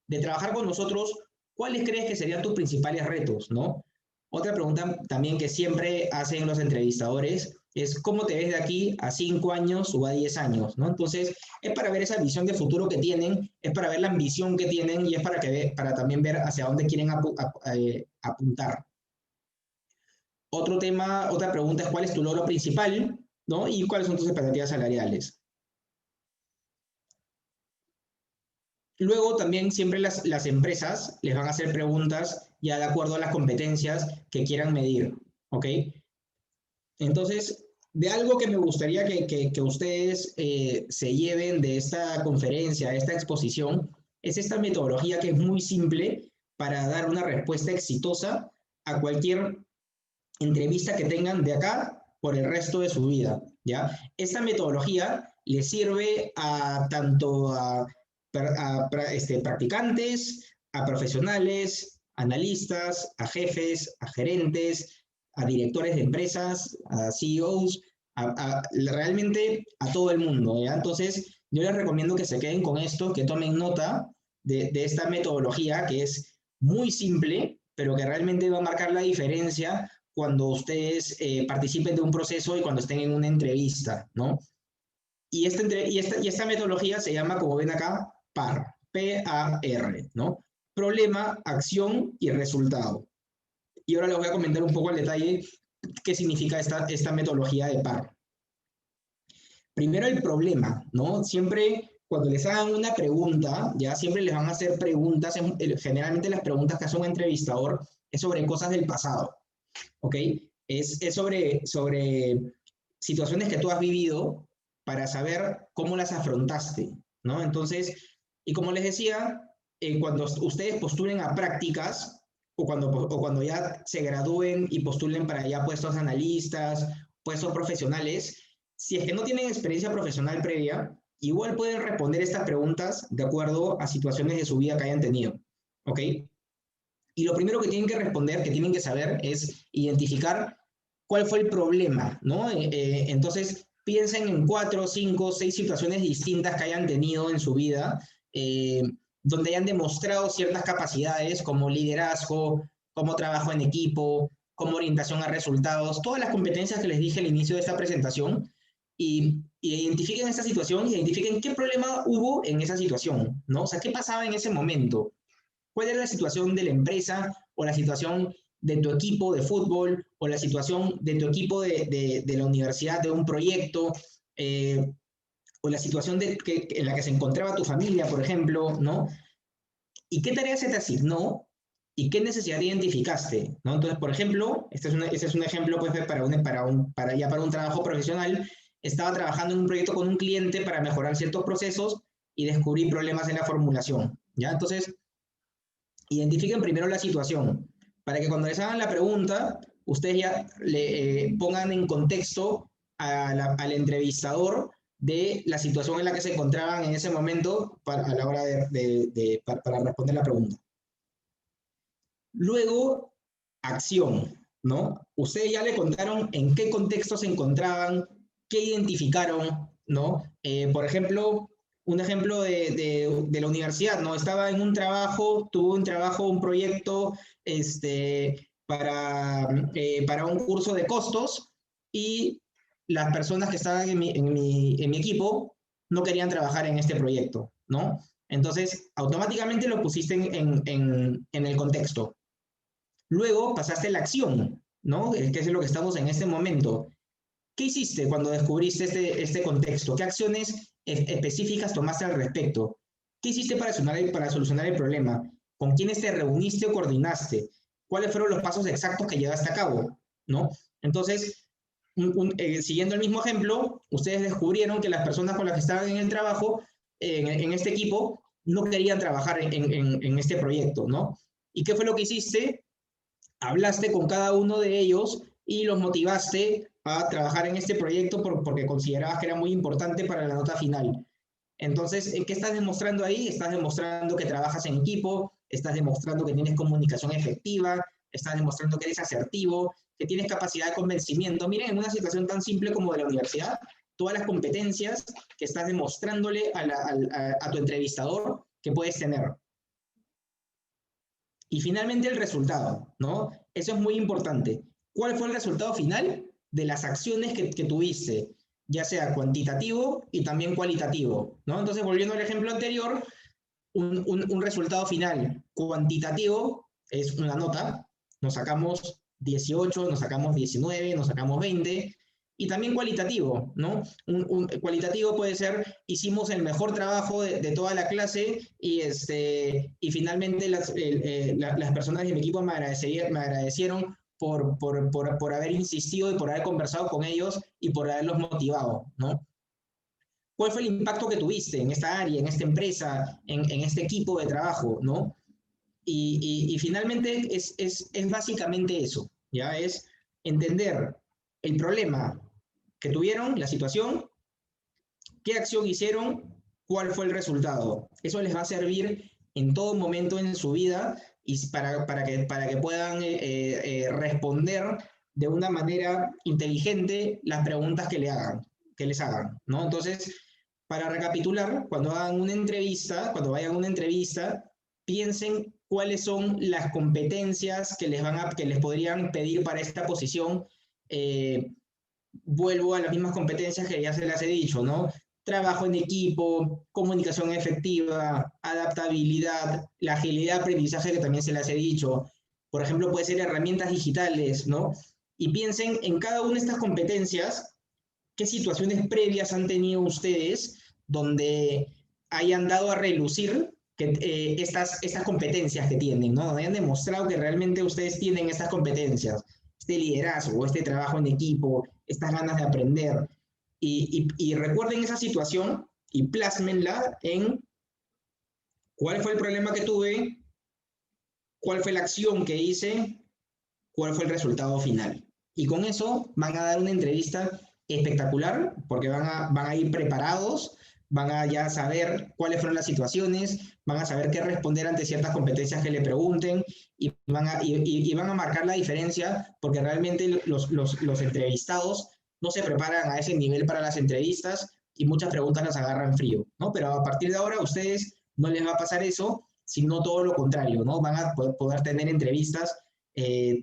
De trabajar con nosotros, ¿cuáles crees que serían tus principales retos, ¿no? Otra pregunta también que siempre hacen los entrevistadores es ¿cómo te ves de aquí a 5 años o a 10 años? ¿No? Entonces, es para ver esa visión de futuro que tienen, es para ver la ambición que tienen y es para también ver hacia dónde quieren apuntar. Otra pregunta es ¿cuál es tu logro principal? ¿No? Y cuáles son tus expectativas salariales. Luego también siempre las empresas les van a hacer preguntas ya de acuerdo a las competencias que quieran medir, ¿ok? Entonces, de algo que me gustaría que ustedes se lleven de esta conferencia, de esta exposición, es esta metodología que es muy simple para dar una respuesta exitosa a cualquier entrevista que tengan de acá por el resto de su vida, ¿ya? Esta metodología le sirve tanto a practicantes, a profesionales, analistas, a jefes, a gerentes, a directores de empresas, a CEOs, realmente a todo el mundo, ¿ya? Entonces, yo les recomiendo que se queden con esto, que tomen nota de esta metodología que es muy simple, pero que realmente va a marcar la diferencia cuando ustedes participen de un proceso y cuando estén en una entrevista, ¿no? Y esta metodología se llama, como ven acá, PAR, P-A-R, ¿no? Problema, acción y resultado. Y ahora les voy a comentar un poco al detalle qué significa esta metodología de PAR. Primero el problema, ¿no? Siempre cuando les hagan una pregunta, ya siempre les van a hacer preguntas, generalmente las preguntas que hace un entrevistador es sobre cosas del pasado, ¿ok? Es sobre situaciones que tú has vivido para saber cómo las afrontaste, ¿no? Entonces, y como les decía, cuando ustedes postulen a prácticas o cuando ya se gradúen y postulen para ya puestos analistas, puestos profesionales, si es que no tienen experiencia profesional previa, igual pueden responder estas preguntas de acuerdo a situaciones de su vida que hayan tenido, ¿ok? Y lo primero que tienen que responder, que tienen que saber, es identificar cuál fue el problema, ¿no? Entonces, piensen en 4, 5, 6 situaciones distintas que hayan tenido en su vida, donde hayan demostrado ciertas capacidades como liderazgo, como trabajo en equipo, como orientación a resultados, todas las competencias que les dije al inicio de esta presentación, y identifiquen esta situación, identifiquen qué problema hubo en esa situación, ¿no? O sea, qué pasaba en ese momento. ¿Cuál era la situación de la empresa o la situación de tu equipo de fútbol o la situación de tu equipo de la universidad, de un proyecto, o la situación en la que se encontraba tu familia, por ejemplo, ¿no? ¿Y qué tarea se te asignó y qué necesidad identificaste, ¿no? Entonces, por ejemplo, este es un ejemplo pues, para un trabajo profesional. Estaba trabajando en un proyecto con un cliente para mejorar ciertos procesos y descubrí problemas en la formulación, ¿ya? Entonces, identifiquen primero la situación, para que cuando les hagan la pregunta, ustedes ya le pongan en contexto al entrevistador de la situación en la que se encontraban en ese momento a la hora para responder la pregunta. Luego, acción, ¿no? Ustedes ya le contaron en qué contexto se encontraban, qué identificaron, ¿no? Por ejemplo, un ejemplo de la universidad, ¿no? Estaba en un trabajo, tuvo un trabajo, un proyecto para un curso de costos y las personas que estaban en mi equipo no querían trabajar en este proyecto, ¿no? Entonces, automáticamente lo pusiste en el contexto. Luego pasaste la acción, ¿no? Que es lo que estamos en este momento. ¿Qué hiciste cuando descubriste este contexto? ¿Qué acciones específicas tomaste al respecto? ¿Qué hiciste para solucionar el problema? ¿Con quiénes te reuniste o coordinaste? ¿Cuáles fueron los pasos exactos que llevaste a cabo? ¿No? Entonces, siguiendo el mismo ejemplo, ustedes descubrieron que las personas con las que estaban en el trabajo, en este equipo, no querían trabajar en este proyecto, ¿no? ¿Y qué fue lo que hiciste? Hablaste con cada uno de ellos y los motivaste a trabajar en este proyecto porque considerabas que era muy importante para la nota final. Entonces, ¿qué estás demostrando ahí? Estás demostrando que trabajas en equipo, estás demostrando que tienes comunicación efectiva, estás demostrando que eres asertivo, que tienes capacidad de convencimiento. Miren, en una situación tan simple como de la universidad, todas las competencias que estás demostrándole a tu entrevistador que puedes tener. Y finalmente el resultado, ¿no? Eso es muy importante. ¿Cuál fue el resultado final? De las acciones que tuviste, ya sea cuantitativo y también cualitativo, ¿no? Entonces, volviendo al ejemplo anterior, un resultado final cuantitativo es una nota, nos sacamos 18, nos sacamos 19, nos sacamos 20, y también cualitativo, ¿no? Cualitativo puede ser, hicimos el mejor trabajo de toda la clase y finalmente las personas de mi equipo me agradecieron por haber insistido y por haber conversado con ellos y por haberlos motivado, ¿no? ¿Cuál fue el impacto que tuviste en esta área, en esta empresa, en este equipo de trabajo, ¿no? Y finalmente es básicamente eso, ¿ya? Es entender el problema que tuvieron, la situación, qué acción hicieron cuál fue el resultado. Eso les va a servir en todo momento en su vida y para que puedan responder de una manera inteligente las preguntas que les hagan, ¿no? Entonces, para recapitular, cuando hagan una entrevista, cuando vayan a una entrevista, piensen cuáles son las competencias que que les podrían pedir para esta posición. Vuelvo a las mismas competencias que ya se las he dicho, ¿no? Trabajo en equipo, comunicación efectiva, adaptabilidad, la agilidad de aprendizaje que también se las he dicho. Por ejemplo, puede ser herramientas digitales, ¿no? Y piensen en cada una de estas competencias, qué situaciones previas han tenido ustedes donde hayan dado a relucir estas competencias que tienen, ¿no? Donde hayan demostrado que realmente ustedes tienen estas competencias, este liderazgo, este trabajo en equipo, estas ganas de aprender. Y recuerden esa situación y plásmenla en cuál fue el problema que tuve, cuál fue la acción que hice, cuál fue el resultado final. Y con eso van a dar una entrevista espectacular porque van a ir preparados, van a ya saber cuáles fueron las situaciones, van a saber qué responder ante ciertas competencias que le pregunten y van a marcar la diferencia porque realmente los entrevistados no se preparan a ese nivel para las entrevistas y muchas preguntas las agarran frío, ¿no? Pero a partir de ahora a ustedes no les va a pasar eso, sino todo lo contrario, ¿no? Van a poder tener entrevistas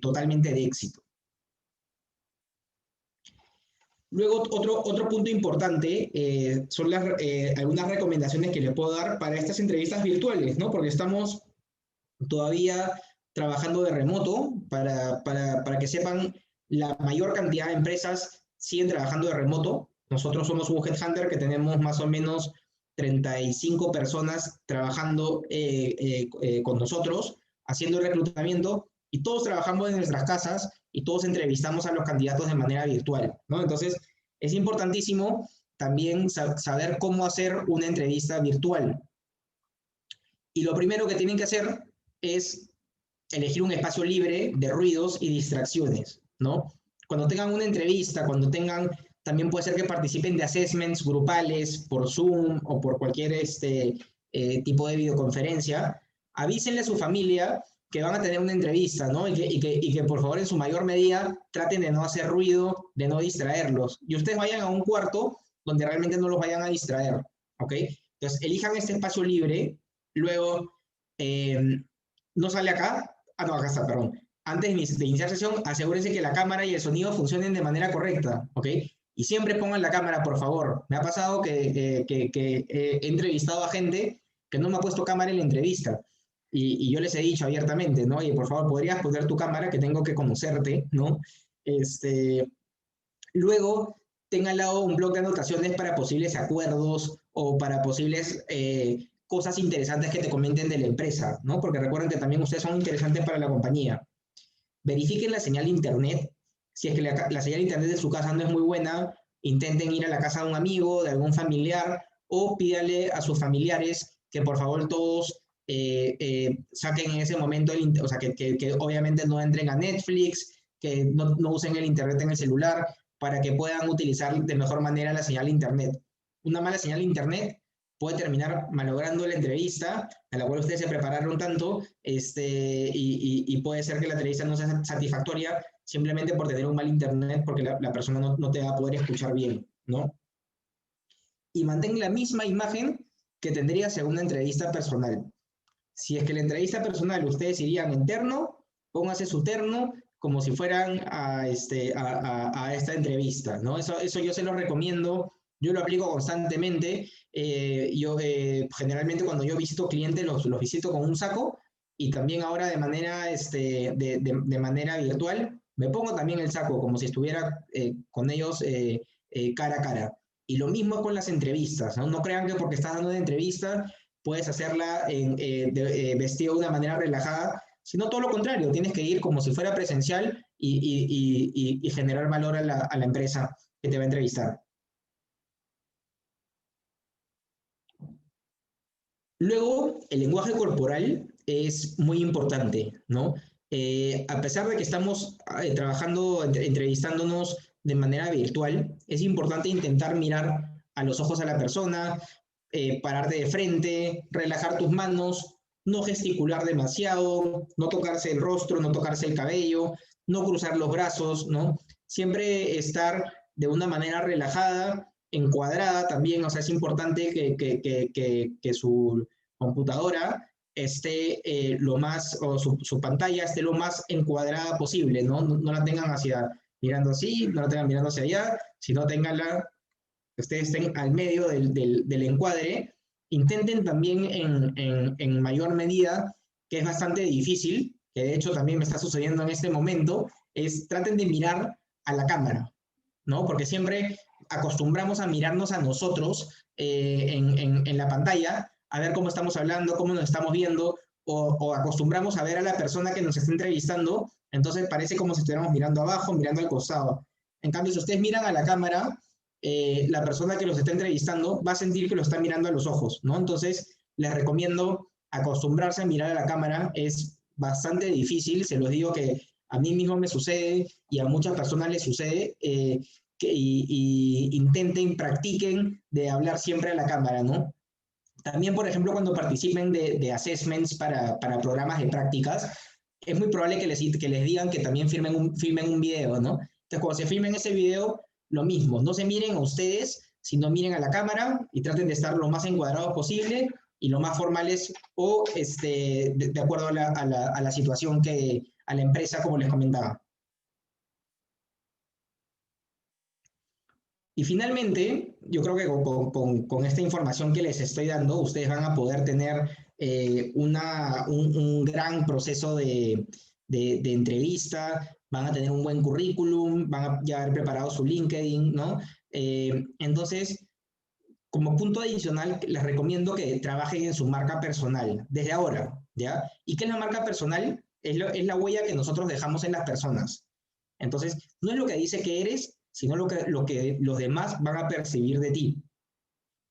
totalmente de éxito. Luego, otro punto importante son algunas recomendaciones que les puedo dar para estas entrevistas virtuales, ¿no? Porque estamos todavía trabajando de remoto. Para que sepan, la mayor cantidad de empresas siguen trabajando de remoto. Nosotros somos un headhunter que tenemos más o menos 35 personas trabajando con nosotros, haciendo el reclutamiento, y todos trabajamos en nuestras casas y todos entrevistamos a los candidatos de manera virtual, ¿no? Entonces, es importantísimo también saber cómo hacer una entrevista virtual. Y lo primero que tienen que hacer es elegir un espacio libre de ruidos y distracciones, ¿no? Cuando tengan una entrevista, también puede ser que participen de assessments grupales por Zoom o por cualquier tipo de videoconferencia, avísenle a su familia que van a tener una entrevista, ¿no? Y que por favor en su mayor medida traten de no hacer ruido, de no distraerlos. Y ustedes vayan a un cuarto donde realmente no los vayan a distraer, ¿ok? Entonces, elijan este espacio libre, luego, no sale acá, no, acá está, perdón. Antes de iniciar sesión, asegúrense que la cámara y el sonido funcionen de manera correcta, ¿ok? Y siempre pongan la cámara, por favor. Me ha pasado que he entrevistado a gente que no me ha puesto cámara en la entrevista. Y yo les he dicho abiertamente, ¿no? Oye, por favor, ¿podrías poner tu cámara? Que tengo que conocerte, ¿no? Luego, tenga al lado un bloc de anotaciones para posibles acuerdos o para posibles cosas interesantes que te comenten de la empresa, ¿no? Porque recuerden que también ustedes son interesantes para la compañía. Verifiquen la señal de internet. Si es que la señal de internet de su casa no es muy buena, intenten ir a la casa de un amigo, de algún familiar, o pídale a sus familiares que por favor todos saquen en ese momento, o sea, que obviamente no entren a Netflix, que no usen el internet en el celular, para que puedan utilizar de mejor manera la señal de internet. Una mala señal de internet puede terminar malogrando la entrevista, a la cual ustedes se prepararon tanto, y puede ser que la entrevista no sea satisfactoria simplemente por tener un mal internet, porque la persona no te va a poder escuchar bien, ¿no? Y mantén la misma imagen que tendrías en una entrevista personal. Si es que la entrevista personal ustedes irían en terno, póngase su terno como si fueran a esta entrevista, ¿no? Eso yo se lo recomiendo, yo lo aplico constantemente. Generalmente cuando yo visito clientes los visito con un saco, y también ahora de manera, de manera virtual me pongo también el saco como si estuviera con ellos cara a cara. Y lo mismo con las entrevistas, ¿no? No crean que porque estás dando una entrevista puedes hacerla vestido de una manera relajada, sino todo lo contrario, tienes que ir como si fuera presencial y generar valor a la empresa que te va a entrevistar. Luego, el lenguaje corporal es muy importante, ¿no? A pesar de que estamos trabajando, entrevistándonos de manera virtual, es importante intentar mirar a los ojos a la persona, pararte de frente, relajar tus manos, no gesticular demasiado, no tocarse el rostro, no tocarse el cabello, no cruzar los brazos, ¿no? Siempre estar de una manera relajada, encuadrada también, o sea, es importante que su computadora esté lo más, o su pantalla esté lo más encuadrada posible, ¿no? No la tengan mirando así, no la tengan mirando hacia allá, sino tenganla, que ustedes estén al medio del encuadre. Intenten también en mayor medida, que es bastante difícil, que de hecho también me está sucediendo en este momento, traten de mirar a la cámara, ¿no? Porque siempre acostumbramos a mirarnos a nosotros en la pantalla, a ver cómo estamos hablando, cómo nos estamos viendo, o acostumbramos a ver a la persona que nos está entrevistando, entonces parece como si estuviéramos mirando abajo, mirando al costado. En cambio, si ustedes miran a la cámara, la persona que los está entrevistando va a sentir que lo está mirando a los ojos, ¿no? Entonces, les recomiendo acostumbrarse a mirar a la cámara. Es bastante difícil, se los digo que a mí mismo me sucede y a muchas personas les sucede, y intenten, practiquen de hablar siempre a la cámara, ¿no? También, por ejemplo, cuando participen de assessments para programas de prácticas, es muy probable que les digan que también filmen un video, ¿no? Entonces, cuando se filmen ese video, lo mismo, no se miren a ustedes, sino miren a la cámara y traten de estar lo más encuadrados posible y lo más formales o de acuerdo a la situación a la empresa, como les comentaba. Y finalmente, yo creo que con esta información que les estoy dando, ustedes van a poder tener un gran proceso de entrevista, van a tener un buen currículum, van a ya haber preparado su LinkedIn, ¿no? Entonces, como punto adicional, les recomiendo que trabajen en su marca personal desde ahora, ¿ya? ¿Y qué es la marca personal? Es la huella que nosotros dejamos en las personas. Entonces, no es lo que dice que eres, sino lo que los demás van a percibir de ti.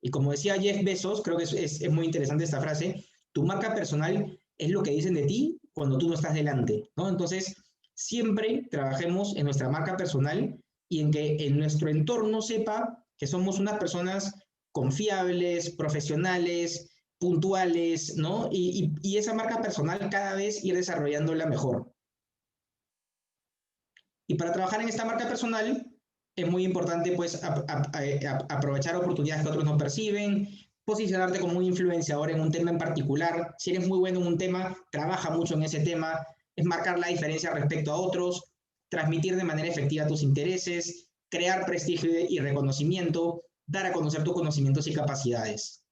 Y como decía Jeff Bezos, creo que es muy interesante esta frase, tu marca personal es lo que dicen de ti cuando tú no estás delante, ¿no? Entonces, siempre trabajemos en nuestra marca personal y en que en nuestro entorno sepa que somos unas personas confiables, profesionales, puntuales, ¿no? Y esa marca personal cada vez ir desarrollándola mejor. Y para trabajar en esta marca personal es muy importante pues aprovechar oportunidades que otros no perciben, posicionarte como un influenciador en un tema en particular. Si eres muy bueno en un tema, trabaja mucho en ese tema, es marcar la diferencia respecto a otros, transmitir de manera efectiva tus intereses, crear prestigio y reconocimiento, dar a conocer tus conocimientos y capacidades.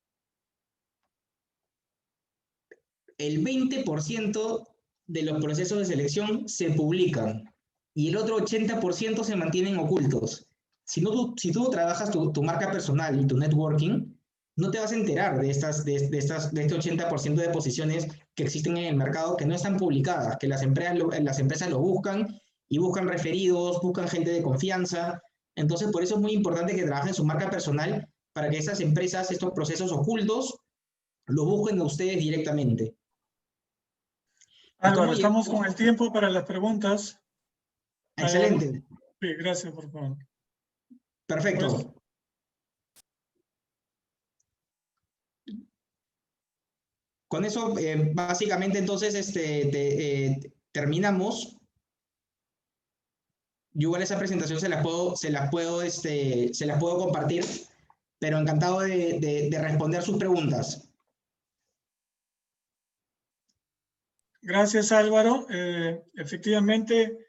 El 20% de los procesos de selección se publican y el otro 80% se mantienen ocultos. Si tú trabajas tu marca personal y tu networking, no te vas a enterar de este 80% de posiciones que existen en el mercado que no están publicadas, que las empresas lo buscan y buscan referidos, buscan gente de confianza. Entonces, por eso es muy importante que trabajen su marca personal para que esas empresas, estos procesos ocultos, lo busquen a ustedes directamente. Álvaro, estamos con el tiempo para las preguntas. Excelente. Sí, gracias, por favor. Perfecto. Pues, con eso, básicamente, entonces, terminamos. Yo igual esa presentación se las puedo compartir, pero encantado de responder sus preguntas. Gracias, Álvaro. Efectivamente,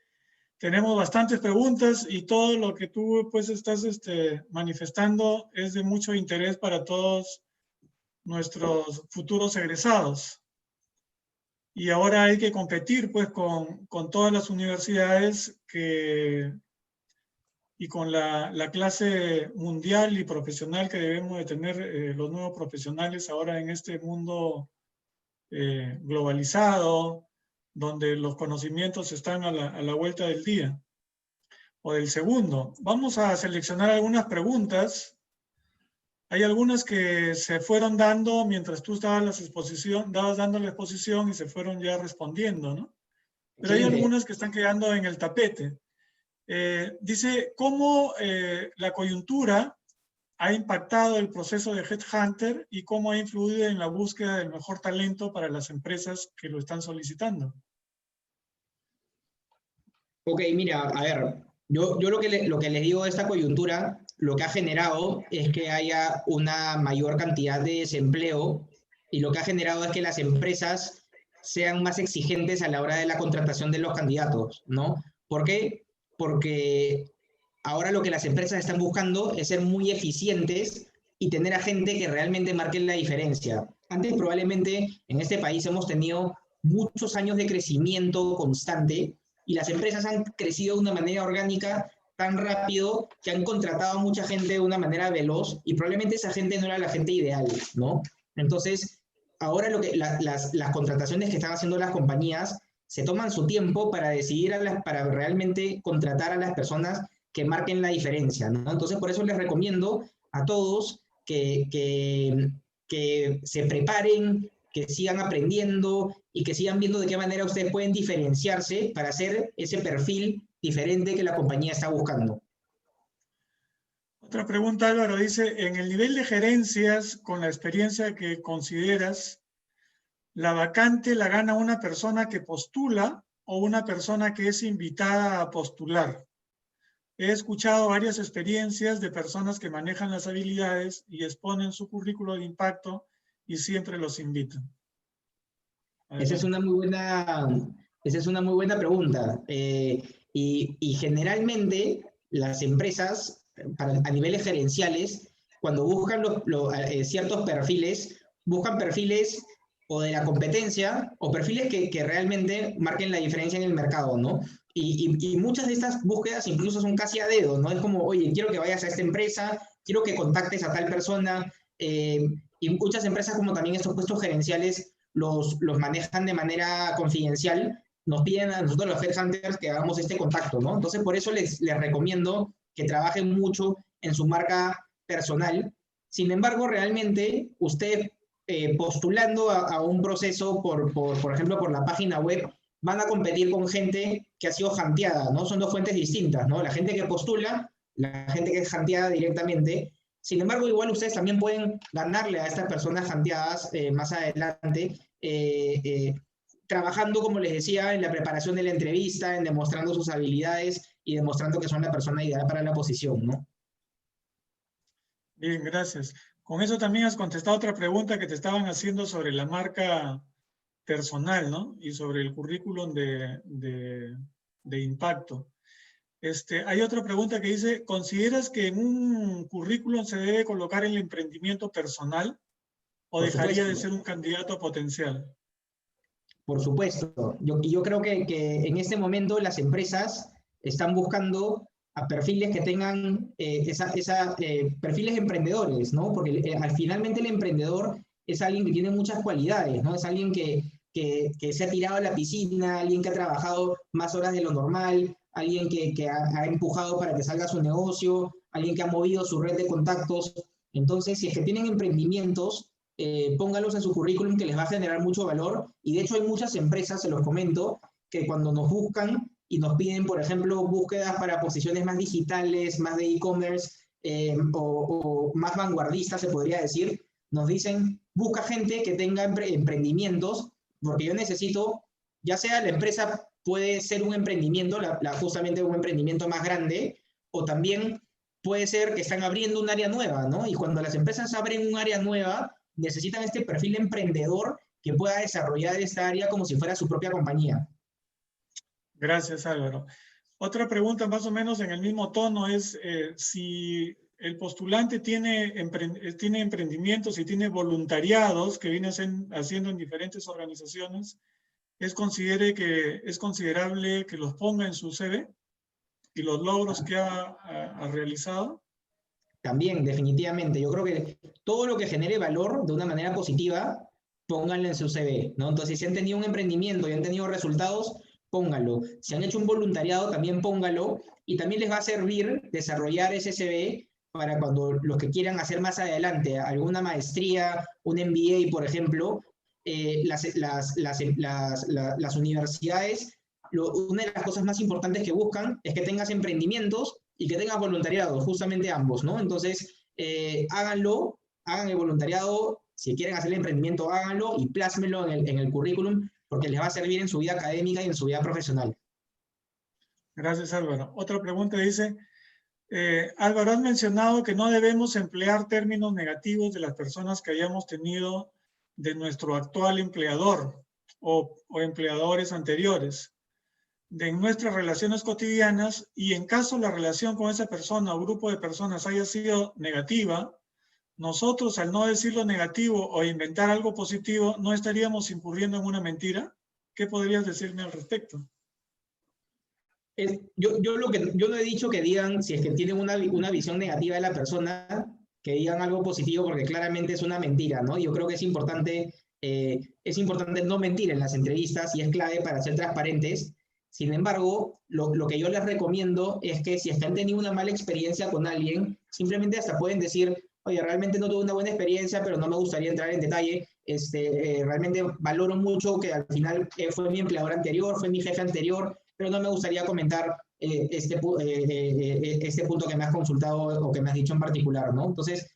tenemos bastantes preguntas y todo lo que tú pues estás manifestando es de mucho interés para todos nuestros futuros egresados. Y ahora hay que competir pues con todas las universidades y con la clase mundial y profesional que debemos de tener los nuevos profesionales ahora en este mundo globalizado, donde los conocimientos están a la vuelta del día o del segundo. Vamos a seleccionar algunas preguntas. Hay algunas que se fueron dando mientras tú estabas dando la exposición y se fueron ya respondiendo, ¿no? Pero hay algunas que están quedando en el tapete. Dice, ¿cómo la coyuntura ha impactado el proceso de Headhunter y cómo ha influido en la búsqueda del mejor talento para las empresas que lo están solicitando. Ok, mira, a ver, yo lo que les digo de esta coyuntura, lo que ha generado es que haya una mayor cantidad de desempleo y lo que ha generado es que las empresas sean más exigentes a la hora de la contratación de los candidatos, ¿no? ¿Por qué? Porque ahora lo que las empresas están buscando es ser muy eficientes y tener a gente que realmente marque la diferencia. Antes probablemente en este país hemos tenido muchos años de crecimiento constante y las empresas han crecido de una manera orgánica tan rápido que han contratado a mucha gente de una manera veloz y probablemente esa gente no era la gente ideal, ¿no? Entonces, ahora las contrataciones que están haciendo las compañías se toman su tiempo para decidir para realmente contratar a las personas que marquen la diferencia, ¿no? Entonces, por eso les recomiendo a todos que se preparen, que sigan aprendiendo y que sigan viendo de qué manera ustedes pueden diferenciarse para hacer ese perfil diferente que la compañía está buscando. Otra pregunta, Álvaro, dice, en el nivel de gerencias, con la experiencia que consideras, ¿la vacante la gana una persona que postula o una persona que es invitada a postular? He escuchado varias experiencias de personas que manejan las habilidades y exponen su currículo de impacto y siempre los invitan. Esa es una muy buena pregunta. Y generalmente las empresas, a niveles gerenciales, cuando buscan ciertos perfiles, buscan perfiles o de la competencia o perfiles que realmente marquen la diferencia en el mercado, ¿no? Y muchas de estas búsquedas incluso son casi a dedo, ¿no? Es como, oye, quiero que vayas a esta empresa, quiero que contactes a tal persona. Y muchas empresas, como también estos puestos gerenciales, los manejan de manera confidencial, nos piden a nosotros los headhunters que hagamos este contacto, ¿no? Entonces, por eso les recomiendo que trabajen mucho en su marca personal. Sin embargo, realmente, usted postulando a un proceso, por ejemplo, por la página web, van a competir con gente que ha sido janteada, ¿no? Son dos fuentes distintas, ¿no? La gente que postula, la gente que es janteada directamente. Sin embargo, igual ustedes también pueden ganarle a estas personas janteadas más adelante, trabajando, como les decía, en la preparación de la entrevista, en demostrando sus habilidades y demostrando que son la persona ideal para la posición, ¿no? Bien, gracias. Con eso también has contestado otra pregunta que te estaban haciendo sobre la marca personal, ¿no? Y sobre el currículum de impacto. Hay otra pregunta que dice, ¿consideras que en un currículum se debe colocar el emprendimiento personal o Por dejaría de supuesto. ser un candidato potencial? Por supuesto. Yo creo que en este momento las empresas están buscando a perfiles que tengan perfiles emprendedores, ¿no? Porque finalmente el emprendedor es alguien que tiene muchas cualidades, ¿no? Es alguien que se ha tirado a la piscina, alguien que ha trabajado más horas de lo normal, alguien que ha empujado para que salga su negocio, alguien que ha movido su red de contactos. Entonces, si es que tienen emprendimientos, póngalos en su currículum que les va a generar mucho valor. Y de hecho hay muchas empresas, se los comento, que cuando nos buscan y nos piden, por ejemplo, búsquedas para posiciones más digitales, más de e-commerce o más vanguardistas, se podría decir, nos dicen, busca gente que tenga emprendimientos, porque yo necesito, ya sea la empresa puede ser un emprendimiento, justamente un emprendimiento más grande, o también puede ser que están abriendo un área nueva, ¿no? Y cuando las empresas abren un área nueva, necesitan este perfil emprendedor que pueda desarrollar esta área como si fuera su propia compañía. Gracias, Álvaro. Otra pregunta más o menos en el mismo tono es si el postulante tiene emprendimientos y tiene voluntariados que viene haciendo en diferentes organizaciones, ¿es considerable que los ponga en su CV y los logros que ha realizado? También, definitivamente. Yo creo que todo lo que genere valor de una manera positiva, pónganlo en su CV, ¿no? Entonces, si han tenido un emprendimiento y han tenido resultados, pónganlo. Si han hecho un voluntariado, también póngalo. Y también les va a servir desarrollar ese CV para cuando los que quieran hacer más adelante alguna maestría, un MBA, por ejemplo, las universidades, una de las cosas más importantes que buscan es que tengas emprendimientos y que tengas voluntariado, justamente ambos, ¿no? Entonces, háganlo, hagan el voluntariado, si quieren hacer el emprendimiento, háganlo y plásmenlo en el currículum, porque les va a servir en su vida académica y en su vida profesional. Gracias, Álvaro. Otra pregunta dice, Álvaro, has mencionado que no debemos emplear términos negativos de las personas que hayamos tenido de nuestro actual empleador o empleadores anteriores, de nuestras relaciones cotidianas, y en caso la relación con esa persona o grupo de personas haya sido negativa, nosotros al no decir lo negativo o inventar algo positivo, ¿no estaríamos incurriendo en una mentira? ¿Qué podrías decirme al respecto? Yo no he dicho que digan, si es que tienen una visión negativa de la persona, que digan algo positivo, porque claramente es una mentira, ¿no? Yo creo que es importante no mentir en las entrevistas y es clave para ser transparentes. Sin embargo, lo que yo les recomiendo es que si es que han tenido una mala experiencia con alguien, simplemente hasta pueden decir, oye, realmente no tuve una buena experiencia, pero no me gustaría entrar en detalle. Realmente valoro mucho que al final fue mi empleador anterior, fue mi jefe anterior, pero no me gustaría comentar este punto que me has consultado o que me has dicho en particular, ¿no? Entonces,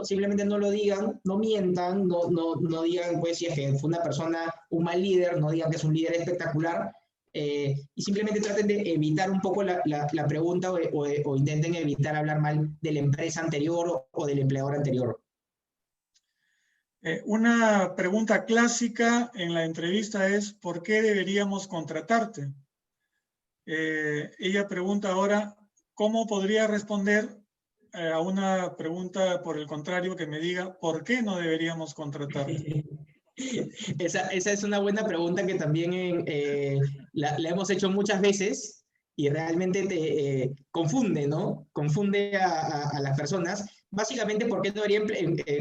simplemente no lo digan, no mientan, no digan, pues, si es que fue una persona, un mal líder, no digan que es un líder espectacular, y simplemente traten de evitar un poco la pregunta o intenten evitar hablar mal de la empresa anterior o del empleador anterior. Una pregunta clásica en la entrevista es, ¿por qué deberíamos contratarte? Ella pregunta ahora, ¿cómo podría responder a una pregunta por el contrario que me diga, ¿por qué no deberíamos contratarte? Esa es una buena pregunta que también la hemos hecho muchas veces y realmente te confunde, ¿no? Confunde a las personas. Básicamente, ¿por qué no deberían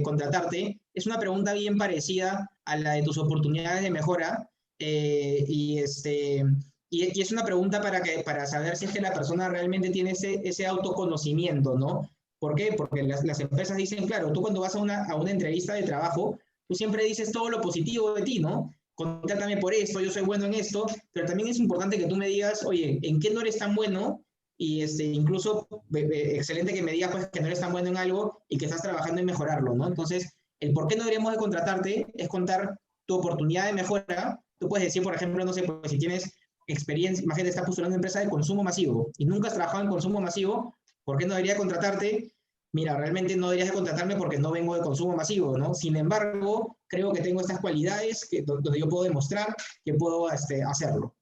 contratarte? Es una pregunta bien parecida a la de tus oportunidades de mejora y es una pregunta para saber si es que la persona realmente tiene ese autoconocimiento, ¿no? ¿Por qué? Porque las empresas dicen, claro, tú cuando vas a una entrevista de trabajo, tú siempre dices todo lo positivo de ti, ¿no? Contrátame por esto, yo soy bueno en esto, pero también es importante que tú me digas, oye, ¿en qué no eres tan bueno? Y incluso, excelente que me digas pues, que no eres tan bueno en algo y que estás trabajando en mejorarlo, ¿no? Entonces, el por qué no deberíamos de contratarte es contar tu oportunidad de mejora. Tú puedes decir, por ejemplo, no sé, pues si tienes experiencia, imagínate, estás postulando una empresa de consumo masivo y nunca has trabajado en consumo masivo, ¿por qué no debería contratarte? Mira, realmente no deberías de contratarme porque no vengo de consumo masivo, ¿no? Sin embargo, creo que tengo estas cualidades donde yo puedo demostrar que puedo hacerlo.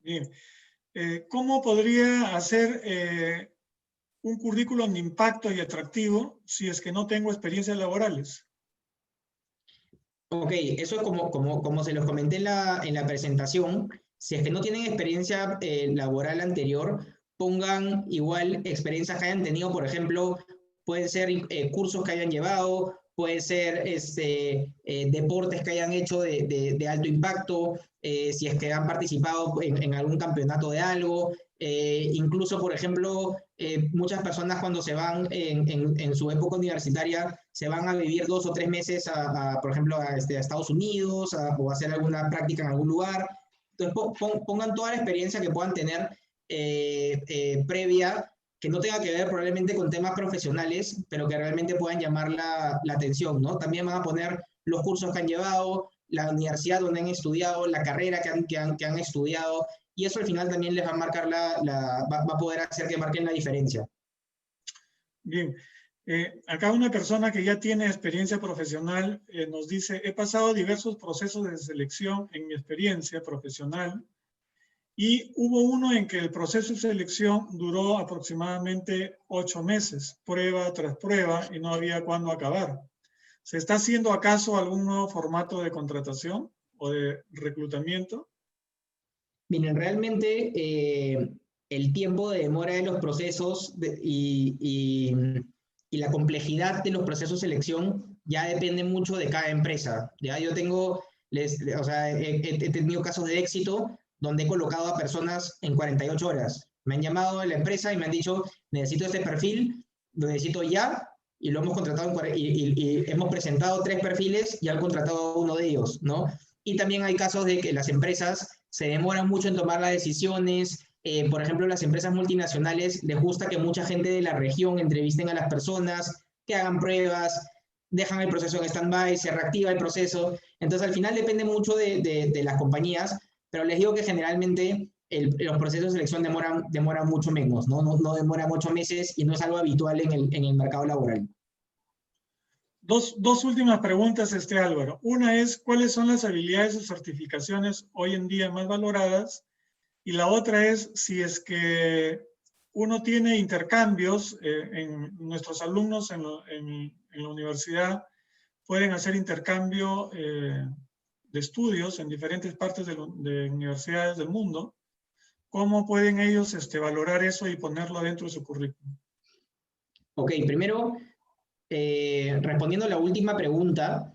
Bien. ¿Cómo podría hacer un currículum de impacto y atractivo si es que no tengo experiencias laborales? Ok, eso es como se los comenté en la presentación. Si es que no tienen experiencia laboral anterior, pongan igual experiencias que hayan tenido, por ejemplo, pueden ser cursos que hayan llevado, puede ser deportes que hayan hecho de alto impacto, si es que han participado en algún campeonato de algo, incluso, por ejemplo, muchas personas cuando se van en su época universitaria, se van a vivir 2 o 3 meses, por ejemplo, a Estados Unidos o a hacer alguna práctica en algún lugar. Entonces, pongan toda la experiencia que puedan tener previa, que no tenga que ver probablemente con temas profesionales, pero que realmente puedan llamar la atención, ¿no? También van a poner los cursos que han llevado, la universidad donde han estudiado, la carrera que han estudiado, y eso al final también les va a marcar va a poder hacer que marquen la diferencia. Bien, acá una persona que ya tiene experiencia profesional nos dice, he pasado diversos procesos de selección en mi experiencia profesional y hubo uno en que el proceso de selección duró aproximadamente 8 meses, prueba tras prueba, y no había cuándo acabar. ¿Se está haciendo acaso algún nuevo formato de contratación o de reclutamiento? Miren, realmente el tiempo de demora de los procesos y la complejidad de los procesos de selección ya depende mucho de cada empresa. Ya yo o sea, he tenido casos de éxito donde he colocado a personas en 48 horas. Me han llamado de la empresa y me han dicho, necesito este perfil, lo necesito ya, y lo hemos contratado y hemos presentado 3 perfiles y han contratado a uno de ellos, ¿no? Y también hay casos de que las empresas se demoran mucho en tomar las decisiones, por ejemplo, las empresas multinacionales les gusta que mucha gente de la región entrevisten a las personas, que hagan pruebas, dejan el proceso en stand-by, se reactiva el proceso. Entonces, al final depende mucho de las compañías, pero les digo que generalmente los procesos de selección demoran mucho menos, ¿no? No demoran 8 meses y no es algo habitual en el mercado laboral. Dos últimas preguntas, Álvaro. Una es, ¿cuáles son las habilidades o certificaciones hoy en día más valoradas? Y la otra es, si es que uno tiene intercambios, en nuestros alumnos en la universidad pueden hacer intercambio de estudios en diferentes partes de universidades del mundo. ¿Cómo pueden ellos valorar eso y ponerlo dentro de su currículum? Ok, primero, respondiendo a la última pregunta,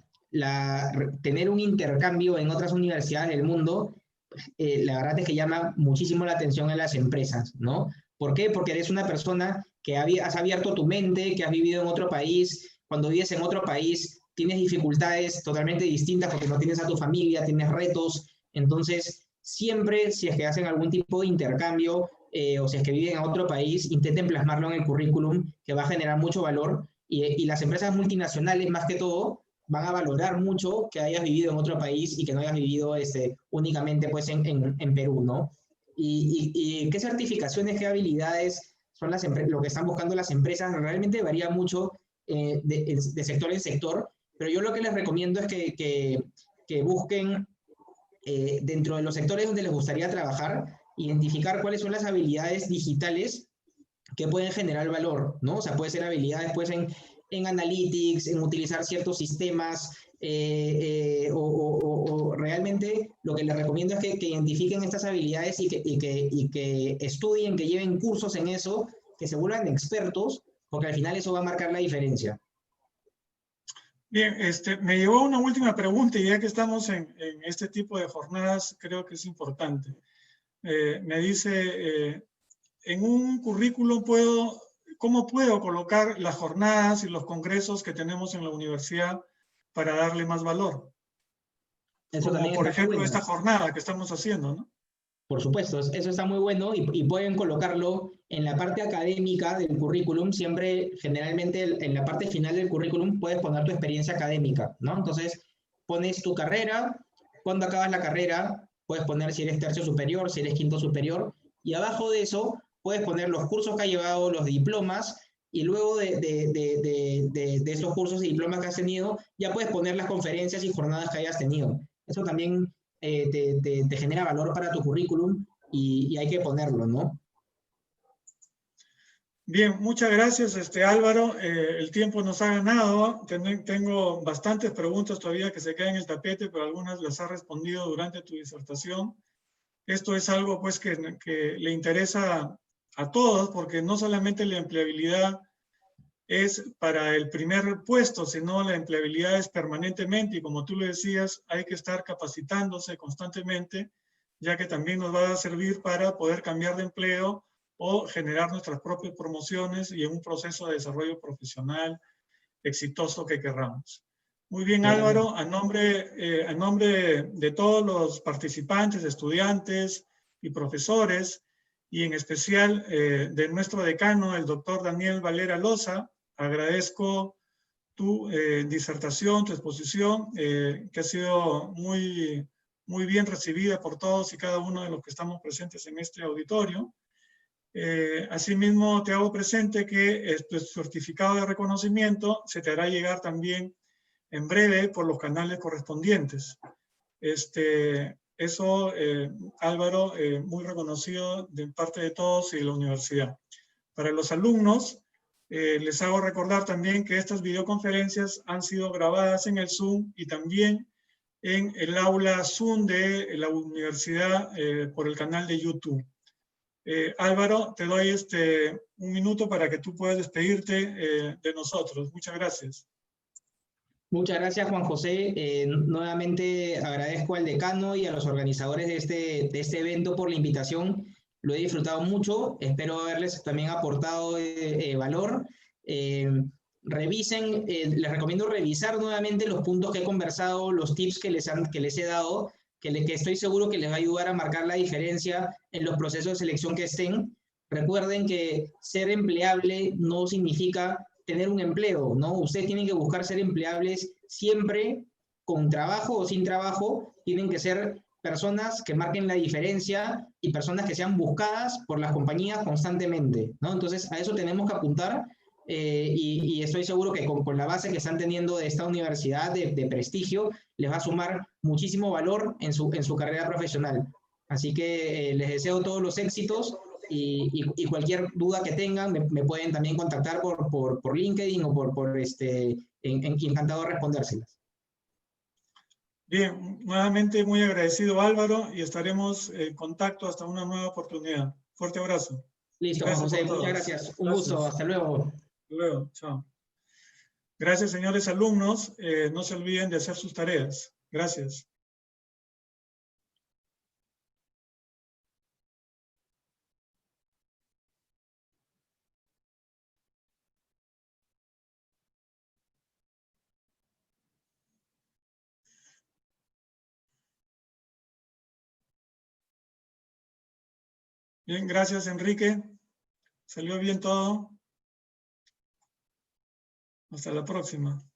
tener un intercambio en otras universidades del mundo, la verdad es que llama muchísimo la atención a las empresas, ¿no? ¿Por qué? Porque eres una persona que has abierto tu mente, que has vivido en otro país. Cuando vives en otro país, tienes dificultades totalmente distintas porque no tienes a tu familia, tienes retos. Entonces, siempre, si es que hacen algún tipo de intercambio o si es que viven en otro país, intenten plasmarlo en el currículum, que va a generar mucho valor. Y las empresas multinacionales, más que todo, van a valorar mucho que hayas vivido en otro país y que no hayas vivido únicamente pues, en Perú, ¿no? ¿Y qué certificaciones, qué habilidades son lo que están buscando las empresas? Realmente varía mucho de sector en sector, pero yo lo que les recomiendo es que busquen dentro de los sectores donde les gustaría trabajar, identificar cuáles son las habilidades digitales que pueden generar valor, ¿no? O sea, puede ser habilidades pues en analytics, en utilizar ciertos sistemas, o realmente lo que les recomiendo es que identifiquen estas habilidades y que estudien, que lleven cursos en eso, que se vuelvan expertos, porque al final eso va a marcar la diferencia. Bien, me llevó una última pregunta y ya que estamos en este tipo de jornadas, creo que es importante. Me dice, en un currículum ¿cómo puedo colocar las jornadas y los congresos que tenemos en la universidad para darle más valor? Eso Como también por está muy ejemplo bueno. esta jornada que estamos haciendo, ¿no? Por supuesto, eso está muy bueno y pueden colocarlo en la parte académica del currículum. Siempre, generalmente, en la parte final del currículum puedes poner tu experiencia académica, ¿no? Entonces, pones tu carrera, cuando acabas la carrera, puedes poner si eres tercio superior, si eres quinto superior, y abajo de eso puedes poner los cursos que has llevado, los diplomas, y luego de esos cursos y diplomas que has tenido, ya puedes poner las conferencias y jornadas que hayas tenido. Eso también te genera valor para tu currículum y hay que ponerlo, ¿no? Bien, muchas gracias, Álvaro. El tiempo nos ha ganado. Tengo bastantes preguntas todavía que se quedan en el tapete, pero algunas las has respondido durante tu disertación. Esto es algo pues que le interesa a todos, porque no solamente la empleabilidad es para el primer puesto, sino la empleabilidad es permanentemente y como tú lo decías, hay que estar capacitándose constantemente, ya que también nos va a servir para poder cambiar de empleo o generar nuestras propias promociones y en un proceso de desarrollo profesional exitoso que querramos. Muy bien, Álvaro, a nombre de todos los participantes, estudiantes y profesores, y en especial de nuestro decano, el doctor Daniel Valera Loza, agradezco tu disertación, tu exposición, que ha sido muy bien recibida por todos y cada uno de los que estamos presentes en este auditorio. Asimismo, te hago presente que tu certificado de reconocimiento se te hará llegar también en breve por los canales correspondientes. Eso, Álvaro, muy reconocido de parte de todos y de la universidad. Para los alumnos, les hago recordar también que estas videoconferencias han sido grabadas en el Zoom y también en el aula Zoom de la universidad por el canal de YouTube. Álvaro, te doy un minuto para que tú puedas despedirte de nosotros. Muchas gracias. Muchas gracias, Juan José. Nuevamente agradezco al decano y a los organizadores de este evento por la invitación. Lo he disfrutado mucho. Espero haberles también aportado valor. Revisen, les recomiendo revisar nuevamente los puntos que he conversado, los tips que les he dado, que estoy seguro que les va a ayudar a marcar la diferencia en los procesos de selección que estén. Recuerden que ser empleable no significa tener un empleo, ¿no? Ustedes tienen que buscar ser empleables siempre, con trabajo o sin trabajo. Tienen que ser personas que marquen la diferencia y personas que sean buscadas por las compañías constantemente, ¿no? Entonces, a eso tenemos que apuntar. Y estoy seguro que con la base que están teniendo de esta universidad de prestigio, les va a sumar muchísimo valor en su carrera profesional. Así que les deseo todos los éxitos y cualquier duda que tengan me pueden también contactar por LinkedIn o encantado de respondérselas. Bien, nuevamente muy agradecido Álvaro y estaremos en contacto hasta una nueva oportunidad. Fuerte abrazo. Listo, Juan José, muchas gracias. Un gusto, hasta luego. Hasta luego, chao. Gracias, señores alumnos. No se olviden de hacer sus tareas. Gracias. Bien, gracias, Enrique. Salió bien todo. Hasta la próxima.